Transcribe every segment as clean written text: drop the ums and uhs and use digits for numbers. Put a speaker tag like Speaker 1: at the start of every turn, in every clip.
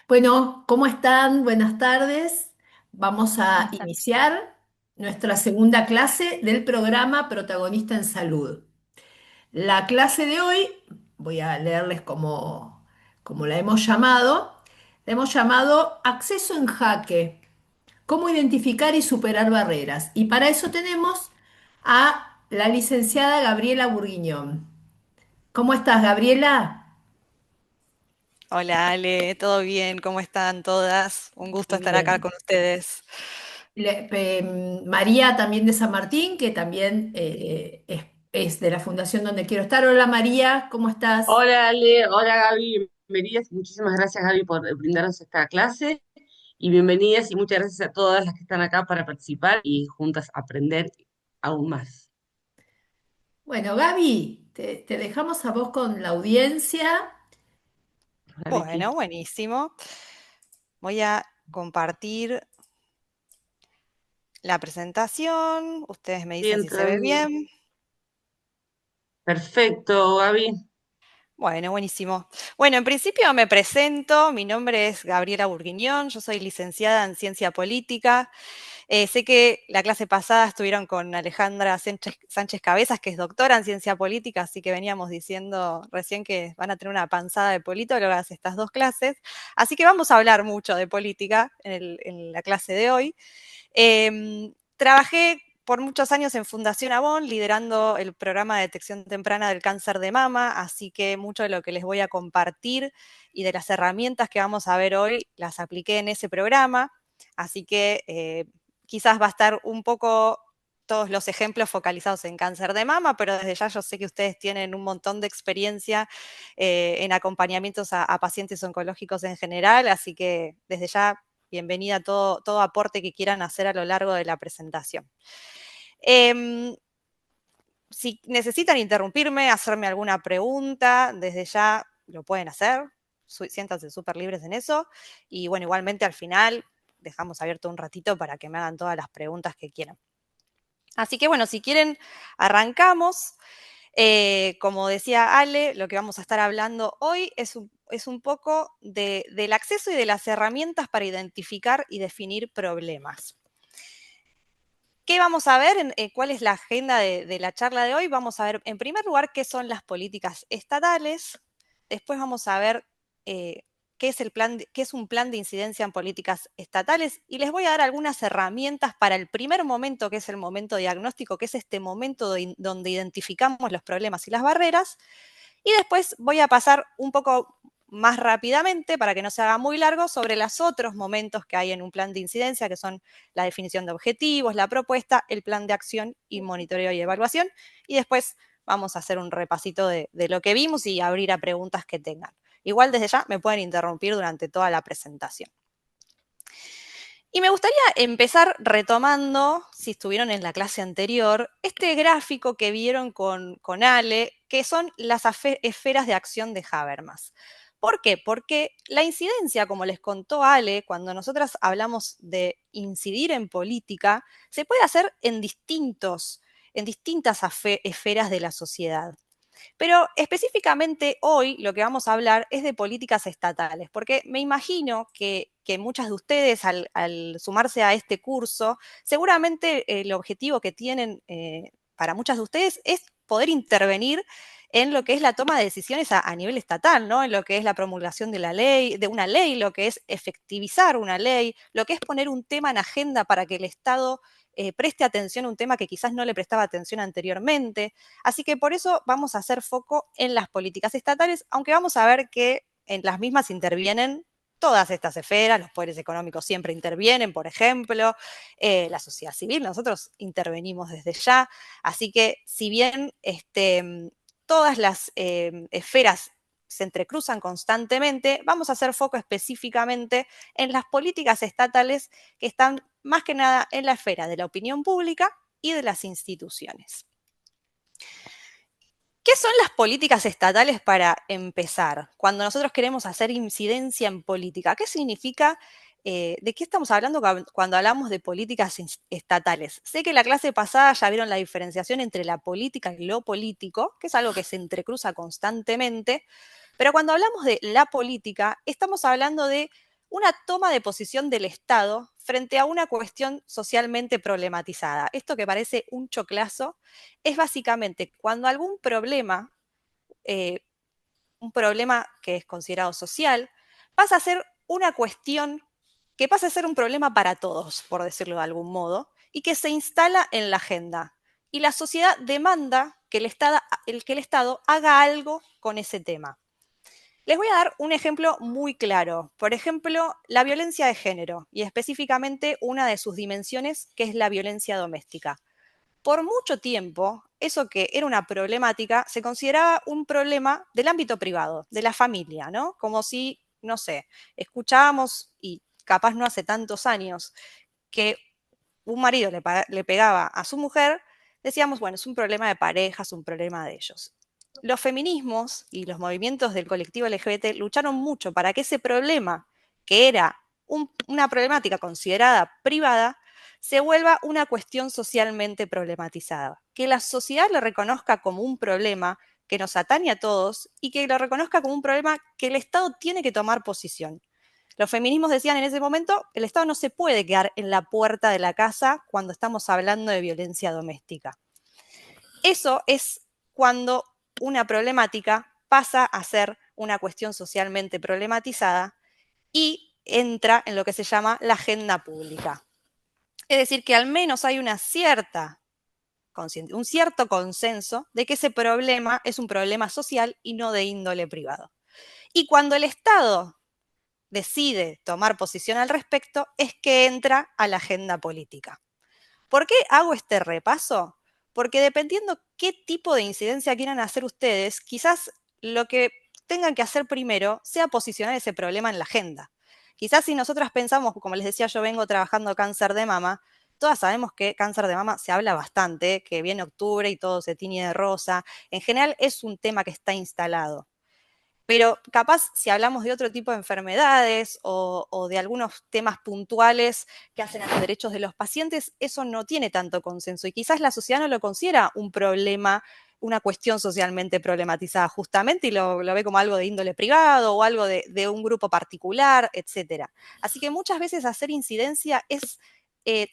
Speaker 1: Bueno, ¿cómo están? Buenas tardes. Vamos a
Speaker 2: Buenas tardes.
Speaker 1: iniciar nuestra segunda clase del programa Protagonista en Salud. La clase de hoy, voy a leerles como la hemos llamado Acceso en Jaque, cómo identificar y superar barreras. Y para eso tenemos a la licenciada Gabriela Burguiñón. ¿Cómo estás, Gabriela?
Speaker 2: Hola Ale, ¿todo bien? ¿Cómo están todas? Un gusto estar acá
Speaker 1: Bien.
Speaker 2: con ustedes.
Speaker 1: María también de San Martín, que también es de la fundación donde quiero estar. Hola María, ¿cómo estás?
Speaker 3: Hola Ale, hola Gaby, bienvenidas. Muchísimas gracias Gaby por brindarnos esta clase y bienvenidas y muchas gracias a todas las que están acá para participar y juntas aprender aún más.
Speaker 1: Bueno, Gaby, te dejamos a vos con la audiencia.
Speaker 3: Dale, que
Speaker 2: Bueno, buenísimo. Voy a compartir la presentación. Ustedes me
Speaker 3: estoy
Speaker 2: dicen si se ve
Speaker 3: entrando.
Speaker 2: bien.
Speaker 3: Perfecto, Gaby.
Speaker 2: Bueno, buenísimo. Bueno, en principio me presento. Mi nombre es Gabriela Burguiñón. Yo soy licenciada en Ciencia Política. Sé que la clase pasada estuvieron con Alejandra Sánchez Cabezas, que es doctora en ciencia política, así que veníamos diciendo recién que van a tener una panzada de politólogas estas dos clases. Así que vamos a hablar mucho de política en la clase de hoy. Trabajé por muchos años en Fundación Avon, liderando el programa de detección temprana del cáncer de mama, así que mucho de lo que les voy a compartir y de las herramientas que vamos a ver hoy las apliqué en ese programa, así que quizás va a estar un poco todos los ejemplos focalizados en cáncer de mama, pero desde ya yo sé que ustedes tienen un montón de experiencia en acompañamientos a pacientes oncológicos en general, así que desde ya bienvenida a todo aporte que quieran hacer a lo largo de la presentación. Eh, si necesitan interrumpirme, hacerme alguna pregunta, desde ya lo pueden hacer, siéntanse súper libres en eso. Y bueno, igualmente al final dejamos abierto un ratito para que me hagan todas las preguntas que quieran. Así que bueno, si quieren, arrancamos. Como decía Ale, lo que vamos a estar hablando hoy es un poco del acceso y de las herramientas para identificar y definir problemas. ¿Qué vamos a ver? ¿Cuál es la agenda de la charla de hoy? Vamos a ver, en primer lugar, qué son las políticas estatales. Después vamos a ver eh, qué es un plan de incidencia en políticas estatales. Y les voy a dar algunas herramientas para el primer momento, que es el momento diagnóstico, que es este momento donde identificamos los problemas y las barreras. Y después voy a pasar un poco más rápidamente, para que no se haga muy largo, sobre los otros momentos que hay en un plan de incidencia, que son la definición de objetivos, la propuesta, el plan de acción y monitoreo y evaluación. Y después vamos a hacer un repasito de lo que vimos y abrir a preguntas que tengan. Igual desde ya me pueden interrumpir durante toda la presentación. Y me gustaría empezar retomando, si estuvieron en la clase anterior, este gráfico que vieron con Ale, que son las esferas de acción de Habermas. ¿Por qué? Porque la incidencia, como les contó Ale, cuando nosotras hablamos de incidir en política, se puede hacer en distintas esferas de la sociedad. Pero específicamente hoy lo que vamos a hablar es de políticas estatales, porque me imagino que muchas de ustedes al sumarse a este curso, seguramente el objetivo que tienen para muchas de ustedes es poder intervenir en lo que es la toma de decisiones a nivel estatal, ¿no? En lo que es la promulgación de la ley, de una ley, lo que es efectivizar una ley, lo que es poner un tema en agenda para que el Estado preste atención a un tema que quizás no le prestaba atención anteriormente. Así que por eso vamos a hacer foco en las políticas estatales, aunque vamos a ver que en las mismas intervienen todas estas esferas, los poderes económicos siempre intervienen, por ejemplo, la sociedad civil, nosotros intervenimos desde ya, así que si bien todas las esferas se entrecruzan constantemente, vamos a hacer foco específicamente en las políticas estatales que están más que nada en la esfera de la opinión pública y de las instituciones. ¿Qué son las políticas estatales para empezar? Cuando nosotros queremos hacer incidencia en política, ¿qué significa? ¿De qué estamos hablando cuando hablamos de políticas estatales? Sé que en la clase pasada ya vieron la diferenciación entre la política y lo político, que es algo que se entrecruza constantemente, pero cuando hablamos de la política, estamos hablando de una toma de posición del Estado frente a una cuestión socialmente problematizada. Esto que parece un choclazo es básicamente cuando algún problema, un problema que es considerado social, pasa a ser una cuestión que pasa a ser un problema para todos, por decirlo de algún modo, y que se instala en la agenda. Y la sociedad demanda que el Estado haga algo con ese tema. Les voy a dar un ejemplo muy claro. Por ejemplo, la violencia de género, y específicamente una de sus dimensiones, que es la violencia doméstica. Por mucho tiempo, eso que era una problemática se consideraba un problema del ámbito privado, de la familia, ¿no? Como si, no sé, escuchábamos, y capaz no hace tantos años, que un marido le pegaba a su mujer, decíamos, bueno, es un problema de pareja, es un problema de ellos. Los feminismos y los movimientos del colectivo LGBT lucharon mucho para que ese problema, que era una problemática considerada privada, se vuelva una cuestión socialmente problematizada. Que la sociedad lo reconozca como un problema que nos atañe a todos y que lo reconozca como un problema que el Estado tiene que tomar posición. Los feminismos decían en ese momento, el Estado no se puede quedar en la puerta de la casa cuando estamos hablando de violencia doméstica. Eso es cuando una problemática pasa a ser una cuestión socialmente problematizada y entra en lo que se llama la agenda pública. Es decir, que al menos hay un cierto consenso de que ese problema es un problema social y no de índole privado. Y cuando el Estado decide tomar posición al respecto, es que entra a la agenda política. ¿Por qué hago este repaso? Porque dependiendo qué tipo de incidencia quieran hacer ustedes, quizás lo que tengan que hacer primero sea posicionar ese problema en la agenda. Quizás si nosotras pensamos, como les decía, yo vengo trabajando cáncer de mama, todas sabemos que cáncer de mama se habla bastante, que viene octubre y todo se tiñe de rosa. En general es un tema que está instalado. Pero capaz si hablamos de otro tipo de enfermedades o de algunos temas puntuales que hacen a los derechos de los pacientes, eso no tiene tanto consenso y quizás la sociedad no lo considera un problema, una cuestión socialmente problematizada justamente y lo ve como algo de índole privado o algo de un grupo particular, etcétera. Así que muchas veces hacer incidencia es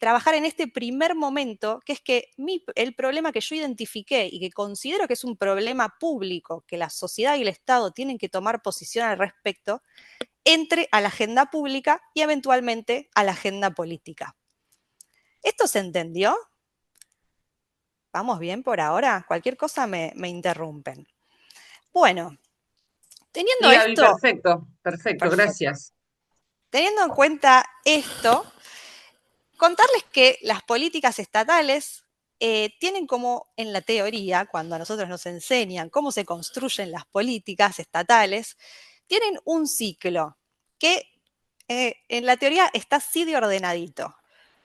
Speaker 2: trabajar en este primer momento, que es que el problema que yo identifiqué y que considero que es un problema público, que la sociedad y el Estado tienen que tomar posición al respecto, entre a la agenda pública y eventualmente a la agenda política. ¿Esto se entendió? ¿Vamos bien por ahora? Cualquier cosa me interrumpen. Bueno, teniendo
Speaker 3: Sí, Gaby,
Speaker 2: esto,
Speaker 3: perfecto, perfecto,
Speaker 2: perfecto.
Speaker 3: gracias.
Speaker 2: Teniendo en cuenta esto, contarles que las políticas estatales tienen como en la teoría, cuando a nosotros nos enseñan cómo se construyen las políticas estatales, tienen un ciclo que en la teoría está así de ordenadito.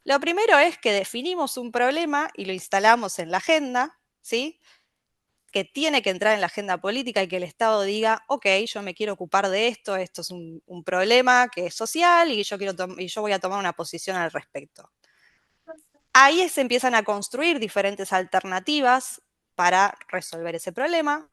Speaker 2: Lo primero es que definimos un problema y lo instalamos en la agenda, ¿sí? Que tiene que entrar en la agenda política y que el Estado diga, ok, yo me quiero ocupar de esto, esto es un problema que es social y yo voy a tomar una posición al respecto. Ahí se empiezan a construir diferentes alternativas para resolver ese problema.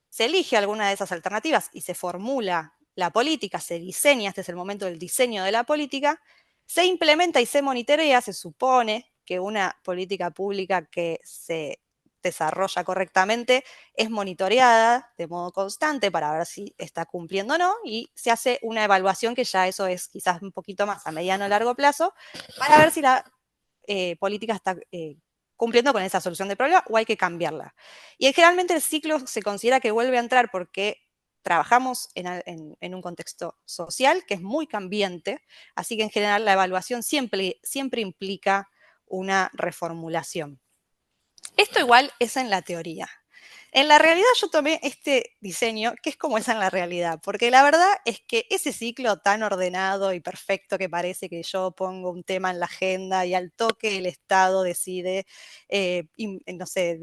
Speaker 2: Se elige alguna de esas alternativas y se formula la política, se diseña, este es el momento del diseño de la política, se implementa y se monitorea, se supone que una política pública que se desarrolla correctamente es monitoreada de modo constante para ver si está cumpliendo o no, y se hace una evaluación que ya eso es quizás un poquito más a mediano o largo plazo, para ver si la política está cumpliendo con esa solución de problema o hay que cambiarla. Y generalmente el ciclo se considera que vuelve a entrar porque trabajamos en un contexto social que es muy cambiante, así que en general la evaluación siempre implica una reformulación. Esto igual es en la teoría. En la realidad yo tomé este diseño, que es como es en la realidad, porque la verdad es que ese ciclo tan ordenado y perfecto que parece que yo pongo un tema en la agenda y al toque el Estado decide, no sé,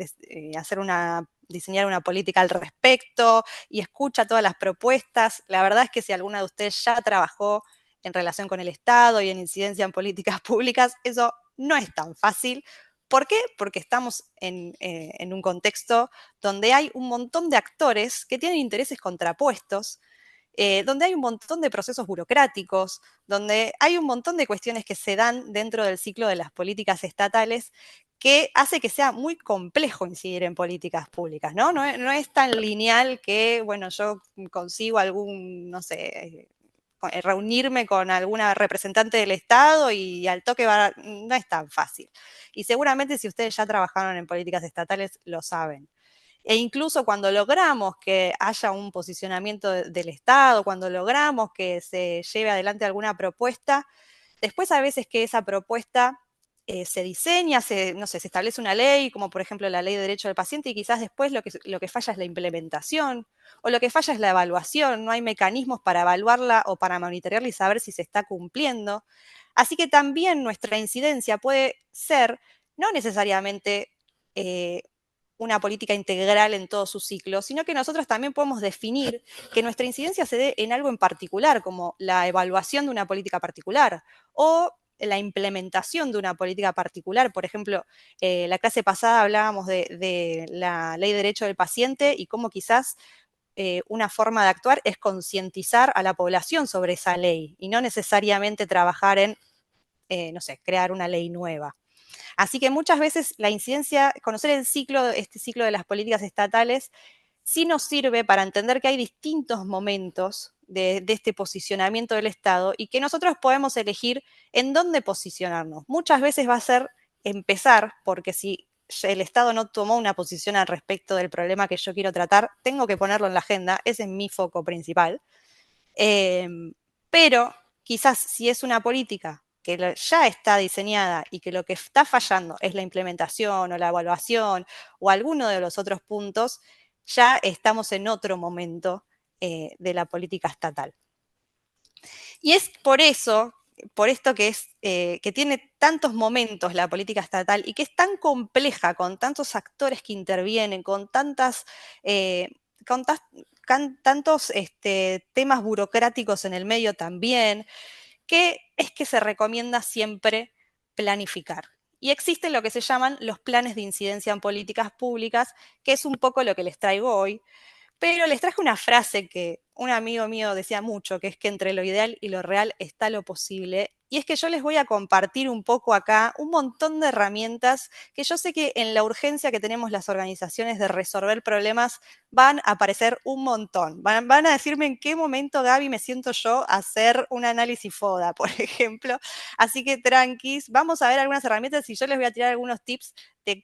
Speaker 2: diseñar una política al respecto y escucha todas las propuestas. La verdad es que si alguna de ustedes ya trabajó en relación con el Estado y en incidencia en políticas públicas, eso no es tan fácil. ¿Por qué? Porque estamos en un contexto donde hay un montón de actores que tienen intereses contrapuestos donde hay un montón de procesos burocráticos, donde hay un montón de cuestiones que se dan dentro del ciclo de las políticas estatales que hace que sea muy complejo incidir en políticas públicas, ¿no? No es tan lineal que, bueno, yo consigo algún, no sé, reunirme con alguna representante del Estado y al toque no es tan fácil. Y seguramente si ustedes ya trabajaron en políticas estatales, lo saben. E incluso cuando logramos que haya un posicionamiento del Estado, cuando logramos que se lleve adelante alguna propuesta, después a veces que esa propuesta se diseña, no sé, se establece una ley, como por ejemplo la ley de derecho del paciente, y quizás después lo que falla es la implementación, o lo que falla es la evaluación, no hay mecanismos para evaluarla o para monitorearla y saber si se está cumpliendo. Así que también nuestra incidencia puede ser, no necesariamente una política integral en todo su ciclo, sino que nosotros también podemos definir que nuestra incidencia se dé en algo en particular, como la evaluación de una política particular o la implementación de una política particular. Por ejemplo, la clase pasada hablábamos de la ley de derecho del paciente y cómo quizás una forma de actuar es concientizar a la población sobre esa ley y no necesariamente trabajar en, no sé, crear una ley nueva. Así que muchas veces la incidencia, conocer este ciclo de las políticas estatales, sí nos sirve para entender que hay distintos momentos de este posicionamiento del Estado y que nosotros podemos elegir en dónde posicionarnos. Muchas veces va a ser empezar, porque si el Estado no tomó una posición al respecto del problema que yo quiero tratar, tengo que ponerlo en la agenda, ese es mi foco principal. Pero quizás si es una política que ya está diseñada y que lo que está fallando es la implementación o la evaluación o alguno de los otros puntos, ya estamos en otro momento de la política estatal. Y es por eso, por esto que tiene tantos momentos la política estatal y que es tan compleja, con tantos actores que intervienen, con tantas, con tantos temas burocráticos en el medio también, que es que se recomienda siempre planificar. Y existen lo que se llaman los planes de incidencia en políticas públicas, que es un poco lo que les traigo hoy, pero les traje una frase que un amigo mío decía mucho, que es que entre lo ideal y lo real está lo posible. Y es que yo les voy a compartir un poco acá un montón de herramientas que yo sé que en la urgencia que tenemos las organizaciones de resolver problemas van a aparecer un montón. Van a decirme en qué momento, Gaby, me siento yo a hacer un análisis FODA, por ejemplo. Así que tranquis, vamos a ver algunas herramientas y yo les voy a tirar algunos tips de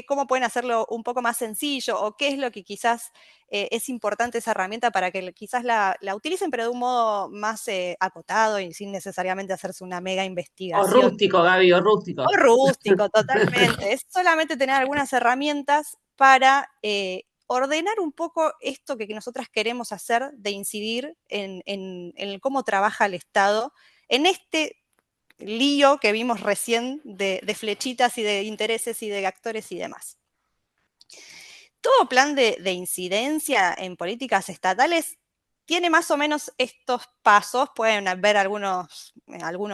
Speaker 2: cómo pueden hacerlo un poco más sencillo o qué es lo que quizás es importante esa herramienta para que quizás la utilicen, pero de un modo más acotado y sin necesariamente hacerse una mega
Speaker 3: O
Speaker 2: investigación.
Speaker 3: rústico, Gaby, o rústico.
Speaker 2: O rústico, totalmente. Es solamente tener algunas herramientas para ordenar un poco esto que nosotras queremos hacer, de incidir en cómo trabaja el Estado en este lío que vimos recién de flechitas y de intereses y de actores y demás. Todo plan de incidencia en políticas estatales tiene más o menos estos pasos, pueden ver alguno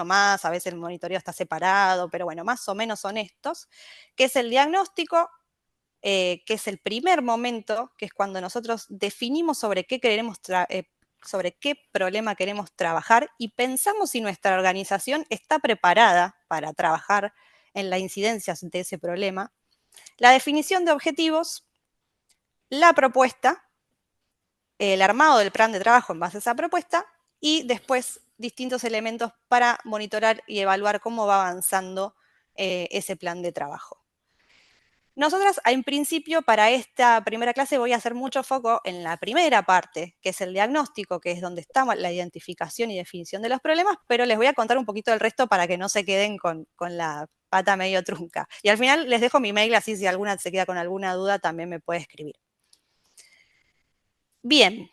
Speaker 2: más, a veces el monitoreo está separado, pero bueno, más o menos son estos, que es el diagnóstico, que es el primer momento, que es cuando nosotros definimos sobre sobre qué problema queremos trabajar y pensamos si nuestra organización está preparada para trabajar en la incidencia de ese problema. La definición de objetivos, la propuesta, el armado del plan de trabajo en base a esa propuesta y después distintos elementos para monitorar y evaluar cómo va avanzando ese plan de trabajo. Nosotras, en principio, para esta primera clase voy a hacer mucho foco en la primera parte, que es el diagnóstico, que es donde está la identificación y definición de los problemas, pero les voy a contar un poquito del resto para que no se queden con la pata medio trunca. Y al final les dejo mi mail, así si alguna se queda con alguna duda también me puede escribir. Bien,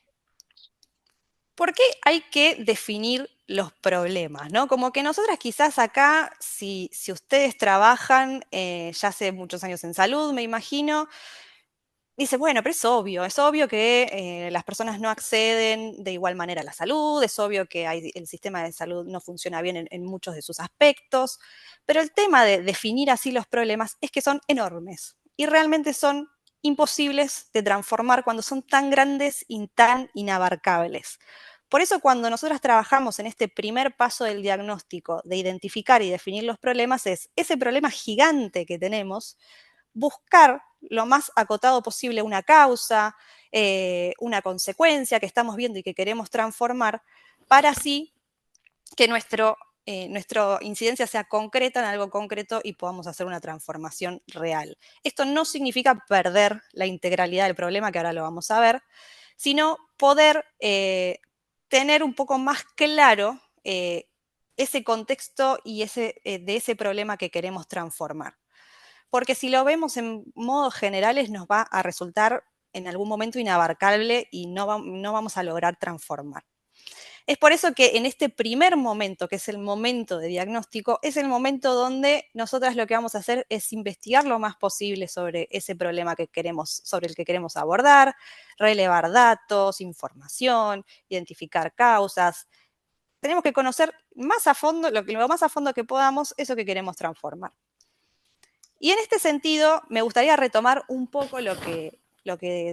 Speaker 2: ¿por qué hay que definir los problemas? ¿No? Como que nosotras quizás acá, si ustedes trabajan ya hace muchos años en salud, me imagino, dice, bueno, pero es obvio que las personas no acceden de igual manera a la salud, es obvio que el sistema de salud no funciona bien en muchos de sus aspectos, pero el tema de definir así los problemas es que son enormes y realmente son imposibles de transformar cuando son tan grandes y tan inabarcables. Por eso cuando nosotros trabajamos en este primer paso del diagnóstico, de identificar y definir los problemas, es ese problema gigante que tenemos, buscar lo más acotado posible una causa, una consecuencia que estamos viendo y que queremos transformar, para así que nuestra incidencia sea concreta en algo concreto y podamos hacer una transformación real. Esto no significa perder la integralidad del problema, que ahora lo vamos a ver, sino poder tener un poco más claro ese contexto y de ese problema que queremos transformar. Porque si lo vemos en modos generales nos va a resultar en algún momento inabarcable y no vamos a lograr transformar. Es por eso que en este primer momento, que es el momento de diagnóstico, es el momento donde nosotras lo que vamos a hacer es investigar lo más posible sobre ese problema sobre el que queremos abordar, relevar datos, información, identificar causas. Tenemos que conocer más a fondo, lo más a fondo que podamos, eso que queremos transformar. Y en este sentido, me gustaría retomar un poco lo que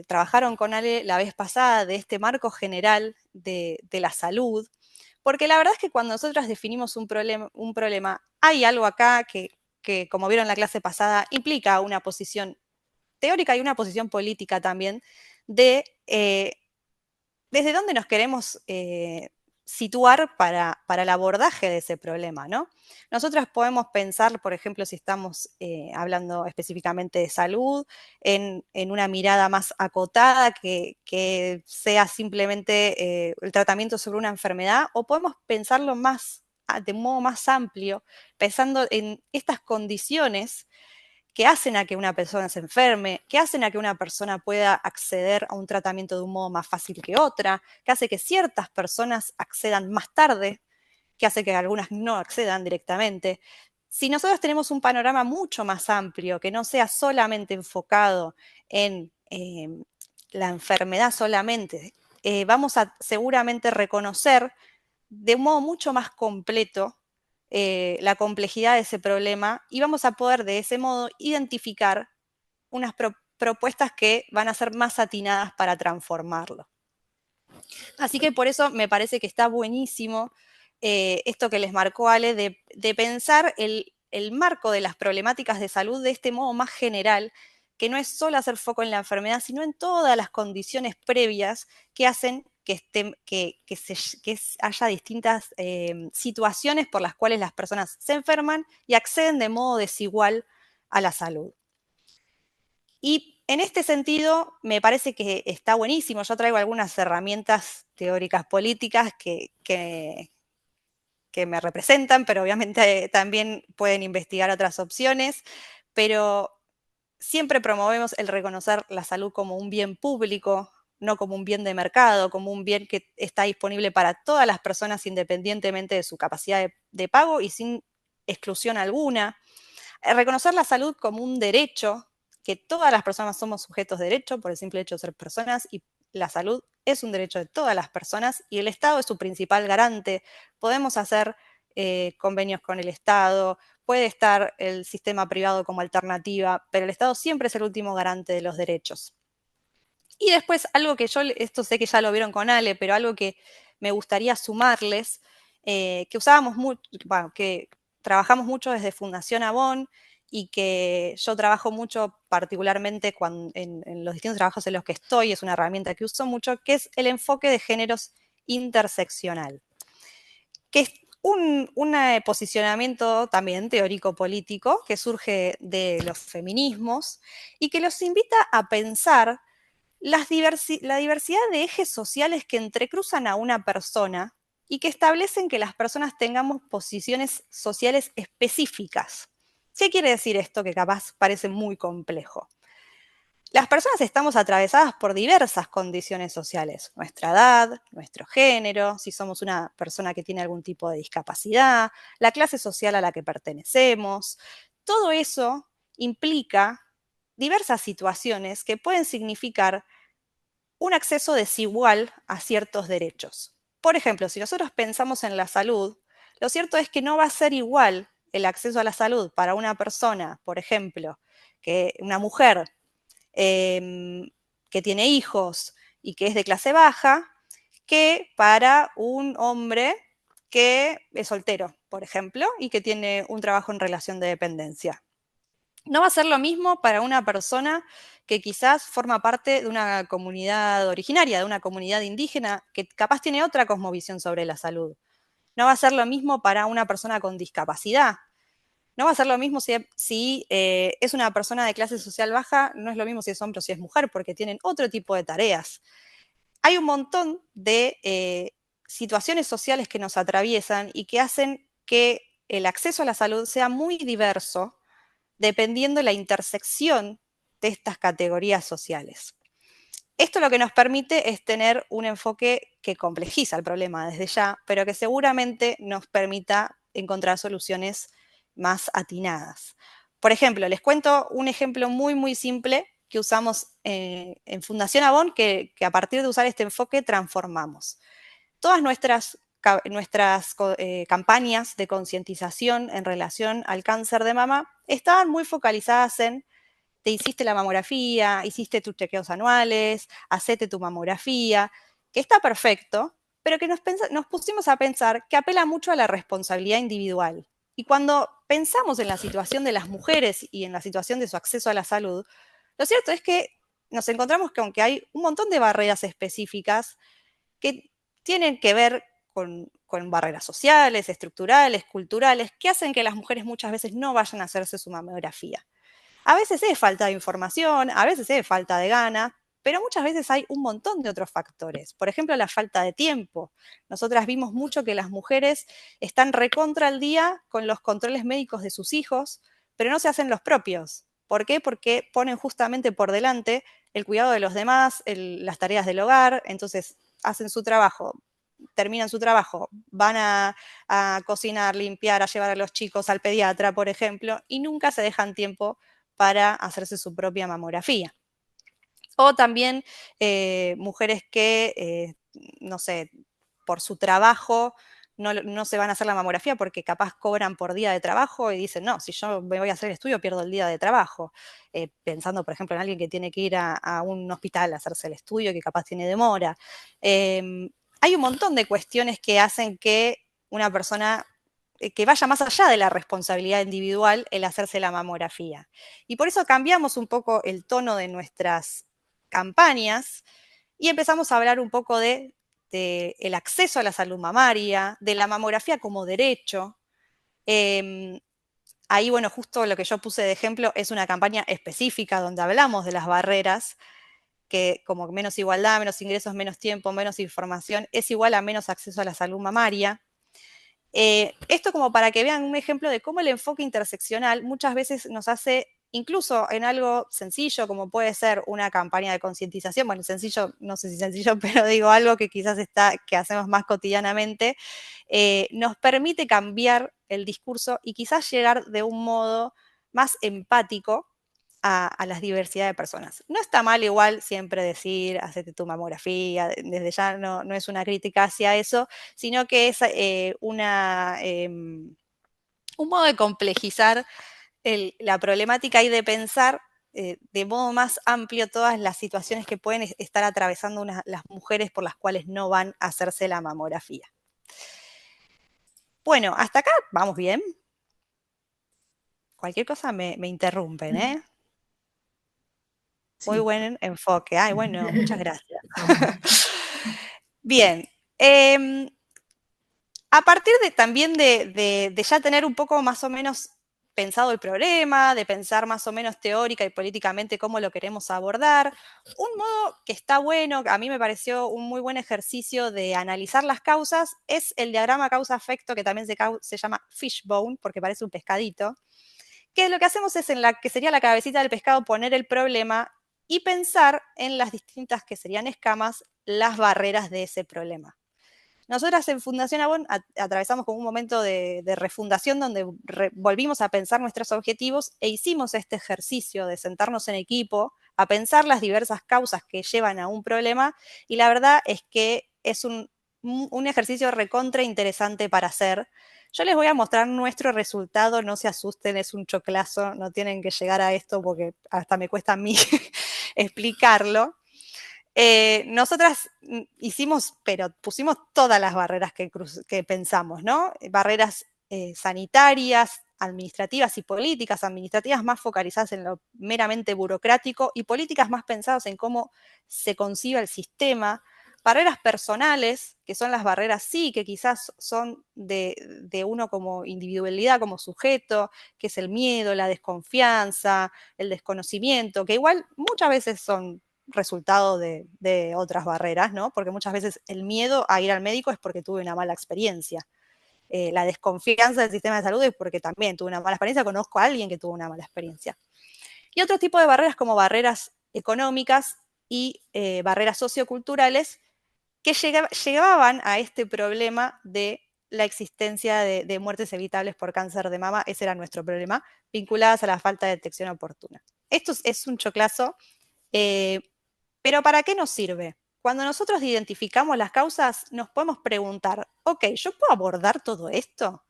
Speaker 2: trabajaron con Ale la vez pasada, de este marco general de la salud, porque la verdad es que cuando nosotros definimos un problema, hay algo acá que, como vieron en la clase pasada, implica una posición teórica y una posición política también, de desde dónde nos queremos situar para el abordaje de ese problema, ¿no? Nosotros podemos pensar, por ejemplo, si estamos hablando específicamente de salud, en una mirada más acotada, que sea simplemente el tratamiento sobre una enfermedad, o podemos pensarlo de un modo más amplio, pensando en estas condiciones que hacen a que una persona se enferme, que hacen a que una persona pueda acceder a un tratamiento de un modo más fácil que otra, que hace que ciertas personas accedan más tarde, que hace que algunas no accedan directamente. Si nosotros tenemos un panorama mucho más amplio, que no sea solamente enfocado en la enfermedad solamente, vamos a seguramente reconocer de un modo mucho más completo la complejidad de ese problema y vamos a poder de ese modo identificar unas propuestas que van a ser más atinadas para transformarlo. Así que por eso me parece que está buenísimo esto que les marcó Ale, de pensar el marco de las problemáticas de salud de este modo más general, que no es solo hacer foco en la enfermedad, sino en todas las condiciones previas que hacen que haya distintas situaciones por las cuales las personas se enferman y acceden de modo desigual a la salud. Y en este sentido, me parece que está buenísimo. Yo traigo algunas herramientas teóricas políticas que me representan, pero obviamente también pueden investigar otras opciones, pero siempre promovemos el reconocer la salud como un bien público, no como un bien de mercado, como un bien que está disponible para todas las personas independientemente de su capacidad de pago y sin exclusión alguna. Reconocer la salud como un derecho, que todas las personas somos sujetos de derecho por el simple hecho de ser personas y la salud es un derecho de todas las personas y el Estado es su principal garante. Podemos hacer convenios con el Estado, puede estar el sistema privado como alternativa, pero el Estado siempre es el último garante de los derechos. Y después, algo que esto sé que ya lo vieron con Ale, pero algo que me gustaría sumarles, que usábamos mucho, bueno, que trabajamos mucho desde Fundación Avon y que yo trabajo mucho particularmente en los distintos trabajos en los que estoy, es una herramienta que uso mucho, que es el enfoque de géneros interseccional, que es un posicionamiento también teórico-político que surge de los feminismos y que los invita a pensar la diversidad de ejes sociales que entrecruzan a una persona y que establecen que las personas tengamos posiciones sociales específicas. ¿Qué quiere decir esto? Que capaz parece muy complejo. Las personas estamos atravesadas por diversas condiciones sociales, nuestra edad, nuestro género, si somos una persona que tiene algún tipo de discapacidad, la clase social a la que pertenecemos. Todo eso implica diversas situaciones que pueden significar un acceso desigual a ciertos derechos. Por ejemplo, si nosotros pensamos en la salud, lo cierto es que no va a ser igual el acceso a la salud para una persona, por ejemplo, que una mujer que tiene hijos y que es de clase baja, que para un hombre que es soltero, por ejemplo, y que tiene un trabajo en relación de dependencia. No va a ser lo mismo para una persona que quizás forma parte de una comunidad originaria, de una comunidad indígena, que capaz tiene otra cosmovisión sobre la salud. No va a ser lo mismo para una persona con discapacidad. No va a ser lo mismo si es una persona de clase social baja, no es lo mismo si es hombre o si es mujer, porque tienen otro tipo de tareas. Hay un montón de situaciones sociales que nos atraviesan y que hacen que el acceso a la salud sea muy diverso dependiendo de la intersección de estas categorías sociales. Esto lo que nos permite es tener un enfoque que complejiza el problema desde ya, pero que seguramente nos permita encontrar soluciones más atinadas. Por ejemplo, les cuento un ejemplo muy, muy simple que usamos en Fundación Avon, que a partir de usar este enfoque transformamos. Todas nuestras campañas de concientización en relación al cáncer de mama estaban muy focalizadas en te hiciste la mamografía, hiciste tus chequeos anuales, hacete tu mamografía, que está perfecto, pero que nos pusimos a pensar que apela mucho a la responsabilidad individual. Y cuando pensamos en la situación de las mujeres y en la situación de su acceso a la salud, lo cierto es que nos encontramos que aunque hay un montón de barreras específicas que tienen que ver con barreras sociales, estructurales, culturales, que hacen que las mujeres muchas veces no vayan a hacerse su mamografía. A veces es falta de información, a veces es falta de gana, pero muchas veces hay un montón de otros factores. Por ejemplo, la falta de tiempo. Nosotras vimos mucho que las mujeres están recontra al día con los controles médicos de sus hijos, pero no se hacen los propios. ¿Por qué? Porque ponen justamente por delante el cuidado de los demás, las tareas del hogar, entonces hacen su trabajo, terminan su trabajo, van a cocinar, limpiar, a llevar a los chicos al pediatra, por ejemplo, y nunca se dejan tiempo para hacerse su propia mamografía. O también mujeres que, no sé, por su trabajo no se van a hacer la mamografía porque capaz cobran por día de trabajo y dicen, no, si yo me voy a hacer el estudio pierdo el día de trabajo. Pensando, por ejemplo, en alguien que tiene que ir a un hospital a hacerse el estudio que capaz tiene demora. Hay un montón de cuestiones que hacen que una persona que vaya más allá de la responsabilidad individual el hacerse la mamografía. Y por eso cambiamos un poco el tono de nuestras campañas y empezamos a hablar un poco de el acceso a la salud mamaria, de la mamografía como derecho. Ahí, bueno, justo lo que yo puse de ejemplo es una campaña específica donde hablamos de las barreras, que como menos igualdad, menos ingresos, menos tiempo, menos información, es igual a menos acceso a la salud mamaria. Esto como para que vean un ejemplo de cómo el enfoque interseccional muchas veces nos hace, incluso en algo sencillo, como puede ser una campaña de concientización, bueno, sencillo, no sé si sencillo, pero digo algo que quizás que hacemos más cotidianamente, nos permite cambiar el discurso y quizás llegar de un modo más empático a las diversidades de personas. No está mal igual siempre decir, hacete tu mamografía, desde ya no es una crítica hacia eso, sino que es un modo de complejizar la problemática y de pensar de modo más amplio todas las situaciones que pueden estar atravesando las mujeres por las cuales no van a hacerse la mamografía. Bueno, hasta acá vamos bien. Cualquier cosa me interrumpen, ¿eh? Muy
Speaker 1: Sí.
Speaker 2: buen enfoque. Ay, bueno, muchas gracias.
Speaker 1: Vamos.
Speaker 2: Bien. A partir también de ya tener un poco más o menos pensado el problema, de pensar más o menos teórica y políticamente cómo lo queremos abordar, un modo que está bueno, a mí me pareció un muy buen ejercicio de analizar las causas, es el diagrama causa-efecto, que también se llama fishbone, porque parece un pescadito, que lo que hacemos es en la que sería la cabecita del pescado poner el problema y pensar en las distintas que serían escamas, las barreras de ese problema. Nosotras en Fundación Avon atravesamos como un momento de refundación donde volvimos a pensar nuestros objetivos e hicimos este ejercicio de sentarnos en equipo a pensar las diversas causas que llevan a un problema y la verdad es que es un ejercicio recontra interesante para hacer. Yo les voy a mostrar nuestro resultado, no se asusten, es un choclazo, no tienen que llegar a esto porque hasta me cuesta a mí explicarlo. Nosotras hicimos, pero pusimos todas las barreras que pensamos, ¿no? Barreras sanitarias, administrativas y políticas, administrativas más focalizadas en lo meramente burocrático y políticas más pensadas en cómo se concibe el sistema, barreras personales, que son las barreras sí, que quizás son de uno como individualidad, como sujeto, que es el miedo, la desconfianza, el desconocimiento, que igual muchas veces son resultado de otras barreras, ¿no? Porque muchas veces el miedo a ir al médico es porque tuve una mala experiencia. La desconfianza del sistema de salud es porque también tuve una mala experiencia, conozco a alguien que tuvo una mala experiencia. Y otro tipo de barreras como barreras económicas y barreras socioculturales que llevaban a este problema de la existencia de muertes evitables por cáncer de mama, ese era nuestro problema, vinculadas a la falta de detección oportuna. Esto es un choclazo, pero ¿para qué nos sirve? Cuando nosotros identificamos las causas, nos podemos preguntar, ok, ¿yo puedo abordar todo esto?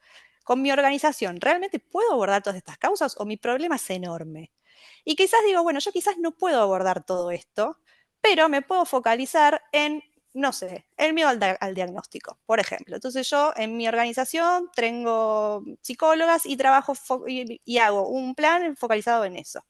Speaker 2: Con mi organización, ¿realmente puedo abordar todas estas causas o mi problema es enorme? Y quizás digo, bueno, yo quizás no puedo abordar todo esto, pero me puedo focalizar en, no sé, el miedo al diagnóstico, por ejemplo. Entonces yo en mi organización tengo psicólogas y trabajo y hago un plan focalizado en eso.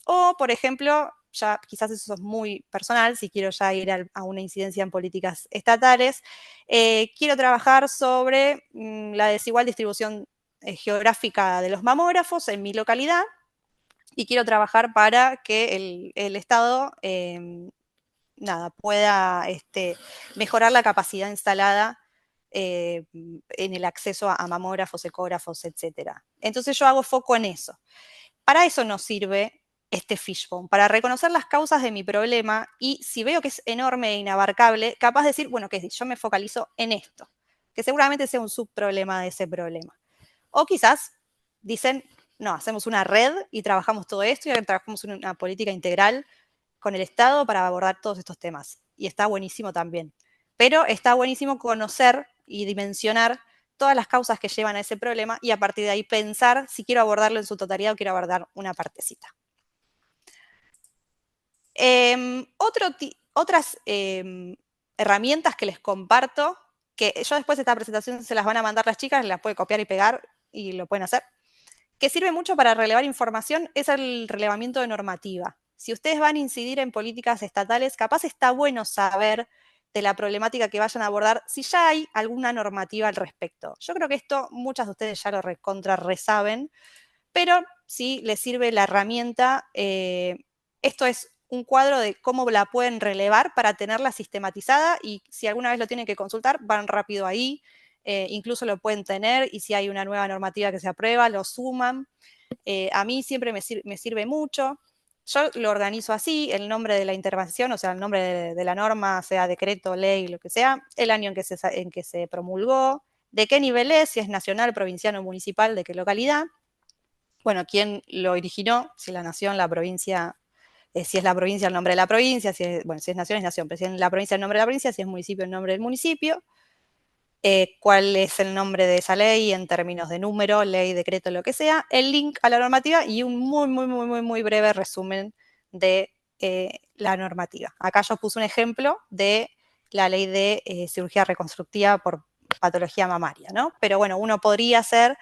Speaker 2: O, por ejemplo, ya quizás eso es muy personal, si quiero ya ir a una incidencia en políticas estatales, quiero trabajar sobre la desigual distribución geográfica de los mamógrafos en mi localidad y quiero trabajar para que el Estado pueda mejorar la capacidad instalada en el acceso a mamógrafos, ecógrafos, etc. Entonces yo hago foco en eso. Para eso nos sirve este fishbone, para reconocer las causas de mi problema y si veo que es enorme e inabarcable, capaz de decir, bueno, que yo me focalizo en esto, que seguramente sea un subproblema de ese problema. O quizás dicen, no, hacemos una red y trabajamos todo esto y trabajamos una política integral con el Estado para abordar todos estos temas. Y está buenísimo también. Pero está buenísimo conocer y dimensionar todas las causas que llevan a ese problema y a partir de ahí pensar si quiero abordarlo en su totalidad o quiero abordar una partecita. Otras herramientas que les comparto, que yo después de esta presentación se las van a mandar las chicas, las pueden copiar y pegar y lo pueden hacer, que sirve mucho para relevar información, es el relevamiento de normativa. Si ustedes van a incidir en políticas estatales, capaz está bueno saber de la problemática que vayan a abordar, si ya hay alguna normativa al respecto. Yo creo que esto muchas de ustedes ya lo resaben, pero si les sirve la herramienta, esto es un cuadro de cómo la pueden relevar para tenerla sistematizada y si alguna vez lo tienen que consultar, van rápido ahí, incluso lo pueden tener y si hay una nueva normativa que se aprueba, lo suman. A mí siempre me sirve mucho. Yo lo organizo así, el nombre de la intervención, o sea, el nombre de la norma, sea decreto, ley, lo que sea, el año en que se promulgó, de qué nivel es, si es nacional, provincial o municipal, de qué localidad. Bueno, quién lo originó, si la nación, la provincia, si es la provincia, el nombre de la provincia, si es nación, es nación, pero si es la provincia, el nombre de la provincia, si es municipio, el nombre del municipio. Cuál es el nombre de esa ley en términos de número, ley, decreto, lo que sea, el link a la normativa y un muy breve resumen de la normativa. Acá yo puse un ejemplo de la ley de cirugía reconstructiva por patología mamaria, ¿no? Pero bueno, uno podría hacer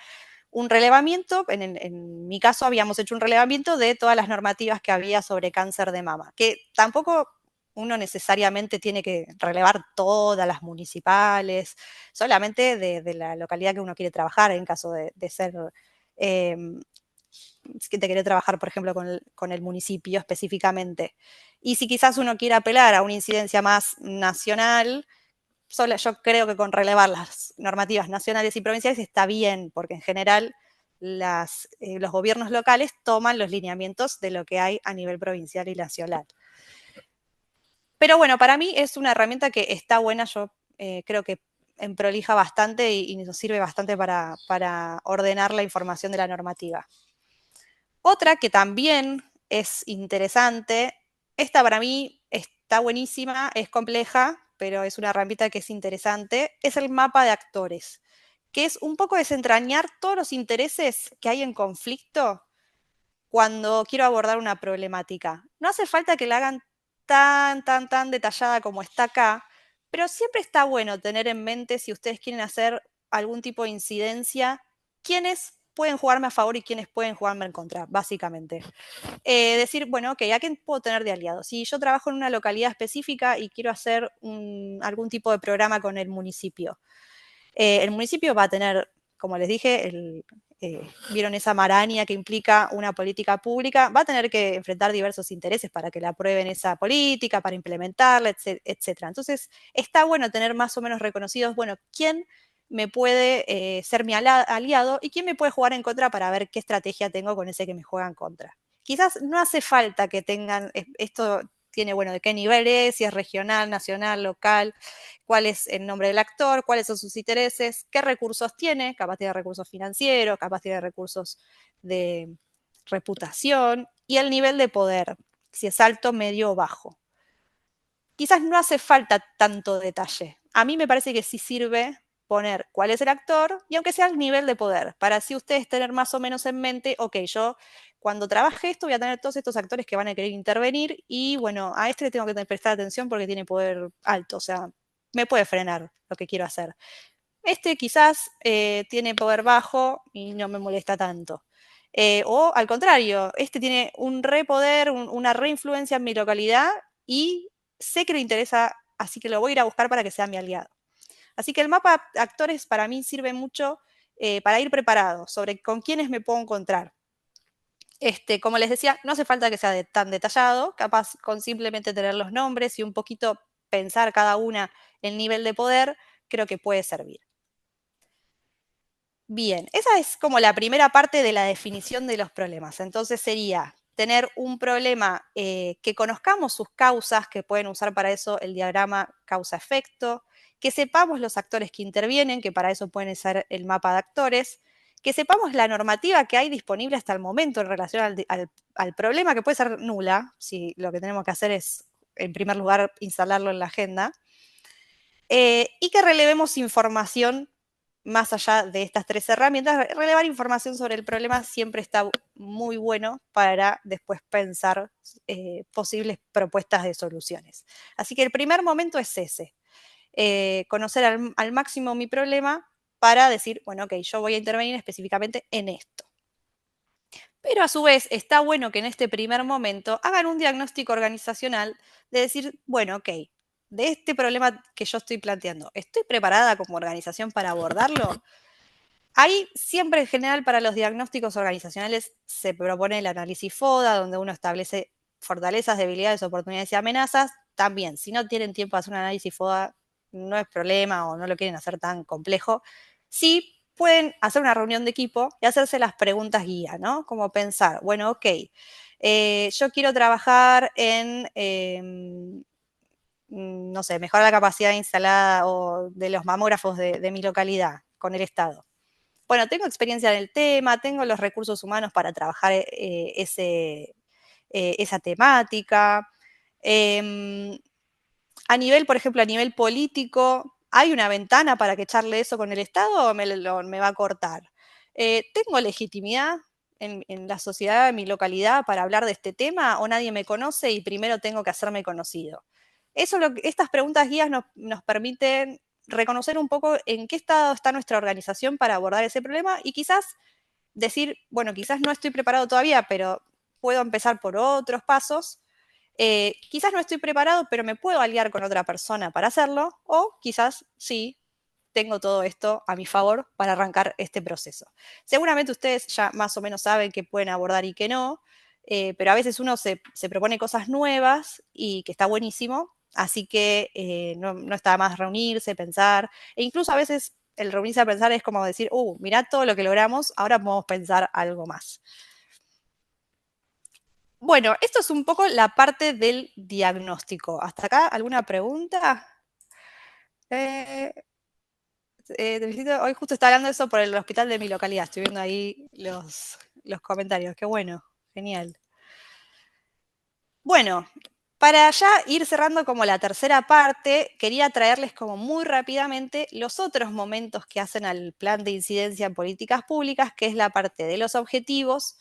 Speaker 2: un relevamiento, en mi caso habíamos hecho un relevamiento de todas las normativas que había sobre cáncer de mama, que tampoco uno necesariamente tiene que relevar todas las municipales, solamente de la localidad que uno quiere trabajar en caso de ser, que te quiere trabajar, por ejemplo, con el municipio específicamente. Y si quizás uno quiere apelar a una incidencia más nacional, yo creo que con relevar las normativas nacionales y provinciales está bien, porque en general los gobiernos locales toman los lineamientos de lo que hay a nivel provincial y nacional. Pero bueno, para mí es una herramienta que está buena, yo creo que prolija bastante y nos sirve bastante para ordenar la información de la normativa. Otra que también es interesante, esta para mí está buenísima, es compleja, pero es una herramienta que es interesante, es el mapa de actores, que es un poco desentrañar todos los intereses que hay en conflicto cuando quiero abordar una problemática. No hace falta que la hagan tan detallada como está acá, pero siempre está bueno tener en mente, si ustedes quieren hacer algún tipo de incidencia, quiénes pueden jugarme a favor y quiénes pueden jugarme en contra, básicamente. Decir, bueno, ok, ¿a quién puedo tener de aliado? Si yo trabajo en una localidad específica y quiero hacer algún tipo de programa con el municipio va a tener, como les dije, vieron esa maraña que implica una política pública, va a tener que enfrentar diversos intereses para que le aprueben esa política, para implementarla, etcétera. Entonces, está bueno tener más o menos reconocidos, bueno, quién me puede ser mi aliado y quién me puede jugar en contra para ver qué estrategia tengo con ese que me juega en contra. Quizás no hace falta que tengan, esto tiene, bueno, de qué nivel es, si es regional, nacional, local, cuál es el nombre del actor, cuáles son sus intereses, qué recursos tiene, capaz tiene recursos financieros, capaz tiene recursos de reputación y el nivel de poder, si es alto, medio o bajo. Quizás no hace falta tanto detalle. A mí me parece que sí sirve poner cuál es el actor y aunque sea el nivel de poder, para así ustedes tener más o menos en mente, ok, yo cuando trabaje esto voy a tener todos estos actores que van a querer intervenir y bueno, a este le tengo que prestar atención porque tiene poder alto, o sea, me puede frenar lo que quiero hacer. Este quizás tiene poder bajo y no me molesta tanto. O al contrario, este tiene un repoder, una reinfluencia en mi localidad y sé que le interesa, así que lo voy a ir a buscar para que sea mi aliado. Así que el mapa de actores para mí sirve mucho para ir preparado sobre con quiénes me puedo encontrar. Como les decía, no hace falta que sea tan detallado, capaz con simplemente tener los nombres y un poquito pensar cada una el nivel de poder, creo que puede servir. Bien, esa es como la primera parte de la definición de los problemas. Entonces sería tener un problema que conozcamos sus causas, que pueden usar para eso el diagrama causa-efecto, que sepamos los actores que intervienen, que para eso pueden ser el mapa de actores, que sepamos la normativa que hay disponible hasta el momento en relación al problema, que puede ser nula, si lo que tenemos que hacer es, en primer lugar, instalarlo en la agenda, y que relevemos información más allá de estas tres herramientas. Relevar información sobre el problema siempre está muy bueno para después pensar posibles propuestas de soluciones. Así que el primer momento es ese, conocer al máximo mi problema para decir, bueno, ok, yo voy a intervenir específicamente en esto. Pero a su vez está bueno que en este primer momento hagan un diagnóstico organizacional de decir, bueno, ok, de este problema que yo estoy planteando, ¿estoy preparada como organización para abordarlo? Ahí siempre en general para los diagnósticos organizacionales se propone el análisis FODA, donde uno establece fortalezas, debilidades, oportunidades y amenazas. También, si no tienen tiempo de hacer un análisis FODA, no es problema o no lo quieren hacer tan complejo. Sí pueden hacer una reunión de equipo y hacerse las preguntas guía, ¿no? Como pensar, bueno, ok, yo quiero trabajar en, no sé, mejorar la capacidad instalada o de los mamógrafos de mi localidad con el Estado. Bueno, tengo experiencia en el tema, tengo los recursos humanos para trabajar esa temática. A nivel, por ejemplo, a nivel político, ¿hay una ventana para que charle eso con el Estado o me va a cortar? ¿Tengo legitimidad en la sociedad, en mi localidad, para hablar de este tema o nadie me conoce y primero tengo que hacerme conocido? Estas preguntas guías nos permiten reconocer un poco en qué estado está nuestra organización para abordar ese problema y quizás decir, bueno, quizás no estoy preparado todavía, pero puedo empezar por otros pasos. Quizás no estoy preparado, pero me puedo aliar con otra persona para hacerlo, o quizás sí, tengo todo esto a mi favor para arrancar este proceso. Seguramente ustedes ya más o menos saben qué pueden abordar y qué no, pero a veces uno se propone cosas nuevas y que está buenísimo, así que no está más reunirse, pensar, e incluso a veces el reunirse a pensar es como decir, mirá todo lo que logramos, ahora podemos pensar algo más. Bueno, esto es un poco la parte del diagnóstico. ¿Hasta acá alguna pregunta? Hoy justo está hablando de eso por el hospital de mi localidad. Estoy viendo ahí los comentarios. Qué bueno, genial. Bueno, para ya ir cerrando como la tercera parte, quería traerles como muy rápidamente los otros momentos que hacen al plan de incidencia en políticas públicas, que es la parte de los objetivos,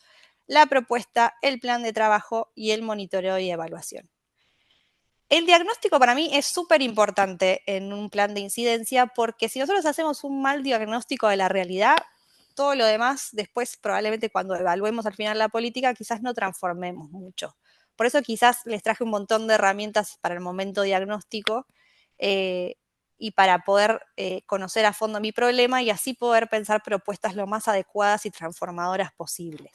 Speaker 2: la propuesta, el plan de trabajo y el monitoreo y evaluación. El diagnóstico para mí es súper importante en un plan de incidencia porque si nosotros hacemos un mal diagnóstico de la realidad, todo lo demás después probablemente cuando evaluemos al final la política quizás no transformemos mucho. Por eso quizás les traje un montón de herramientas para el momento diagnóstico y para poder conocer a fondo mi problema y así poder pensar propuestas lo más adecuadas y transformadoras posibles.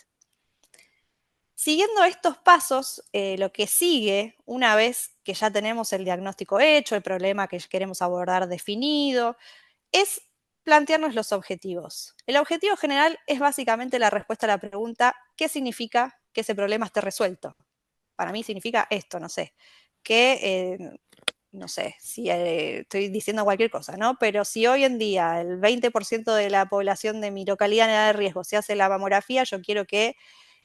Speaker 2: Siguiendo estos pasos, lo que sigue, una vez que ya tenemos el diagnóstico hecho, el problema que queremos abordar definido, es plantearnos los objetivos. El objetivo general es básicamente la respuesta a la pregunta, ¿qué significa que ese problema esté resuelto? Para mí significa esto, no sé, que, no sé, si estoy diciendo cualquier cosa, ¿no? Pero si hoy en día el 20% de la población de mi localidad en edad de riesgo se hace la mamografía, yo quiero que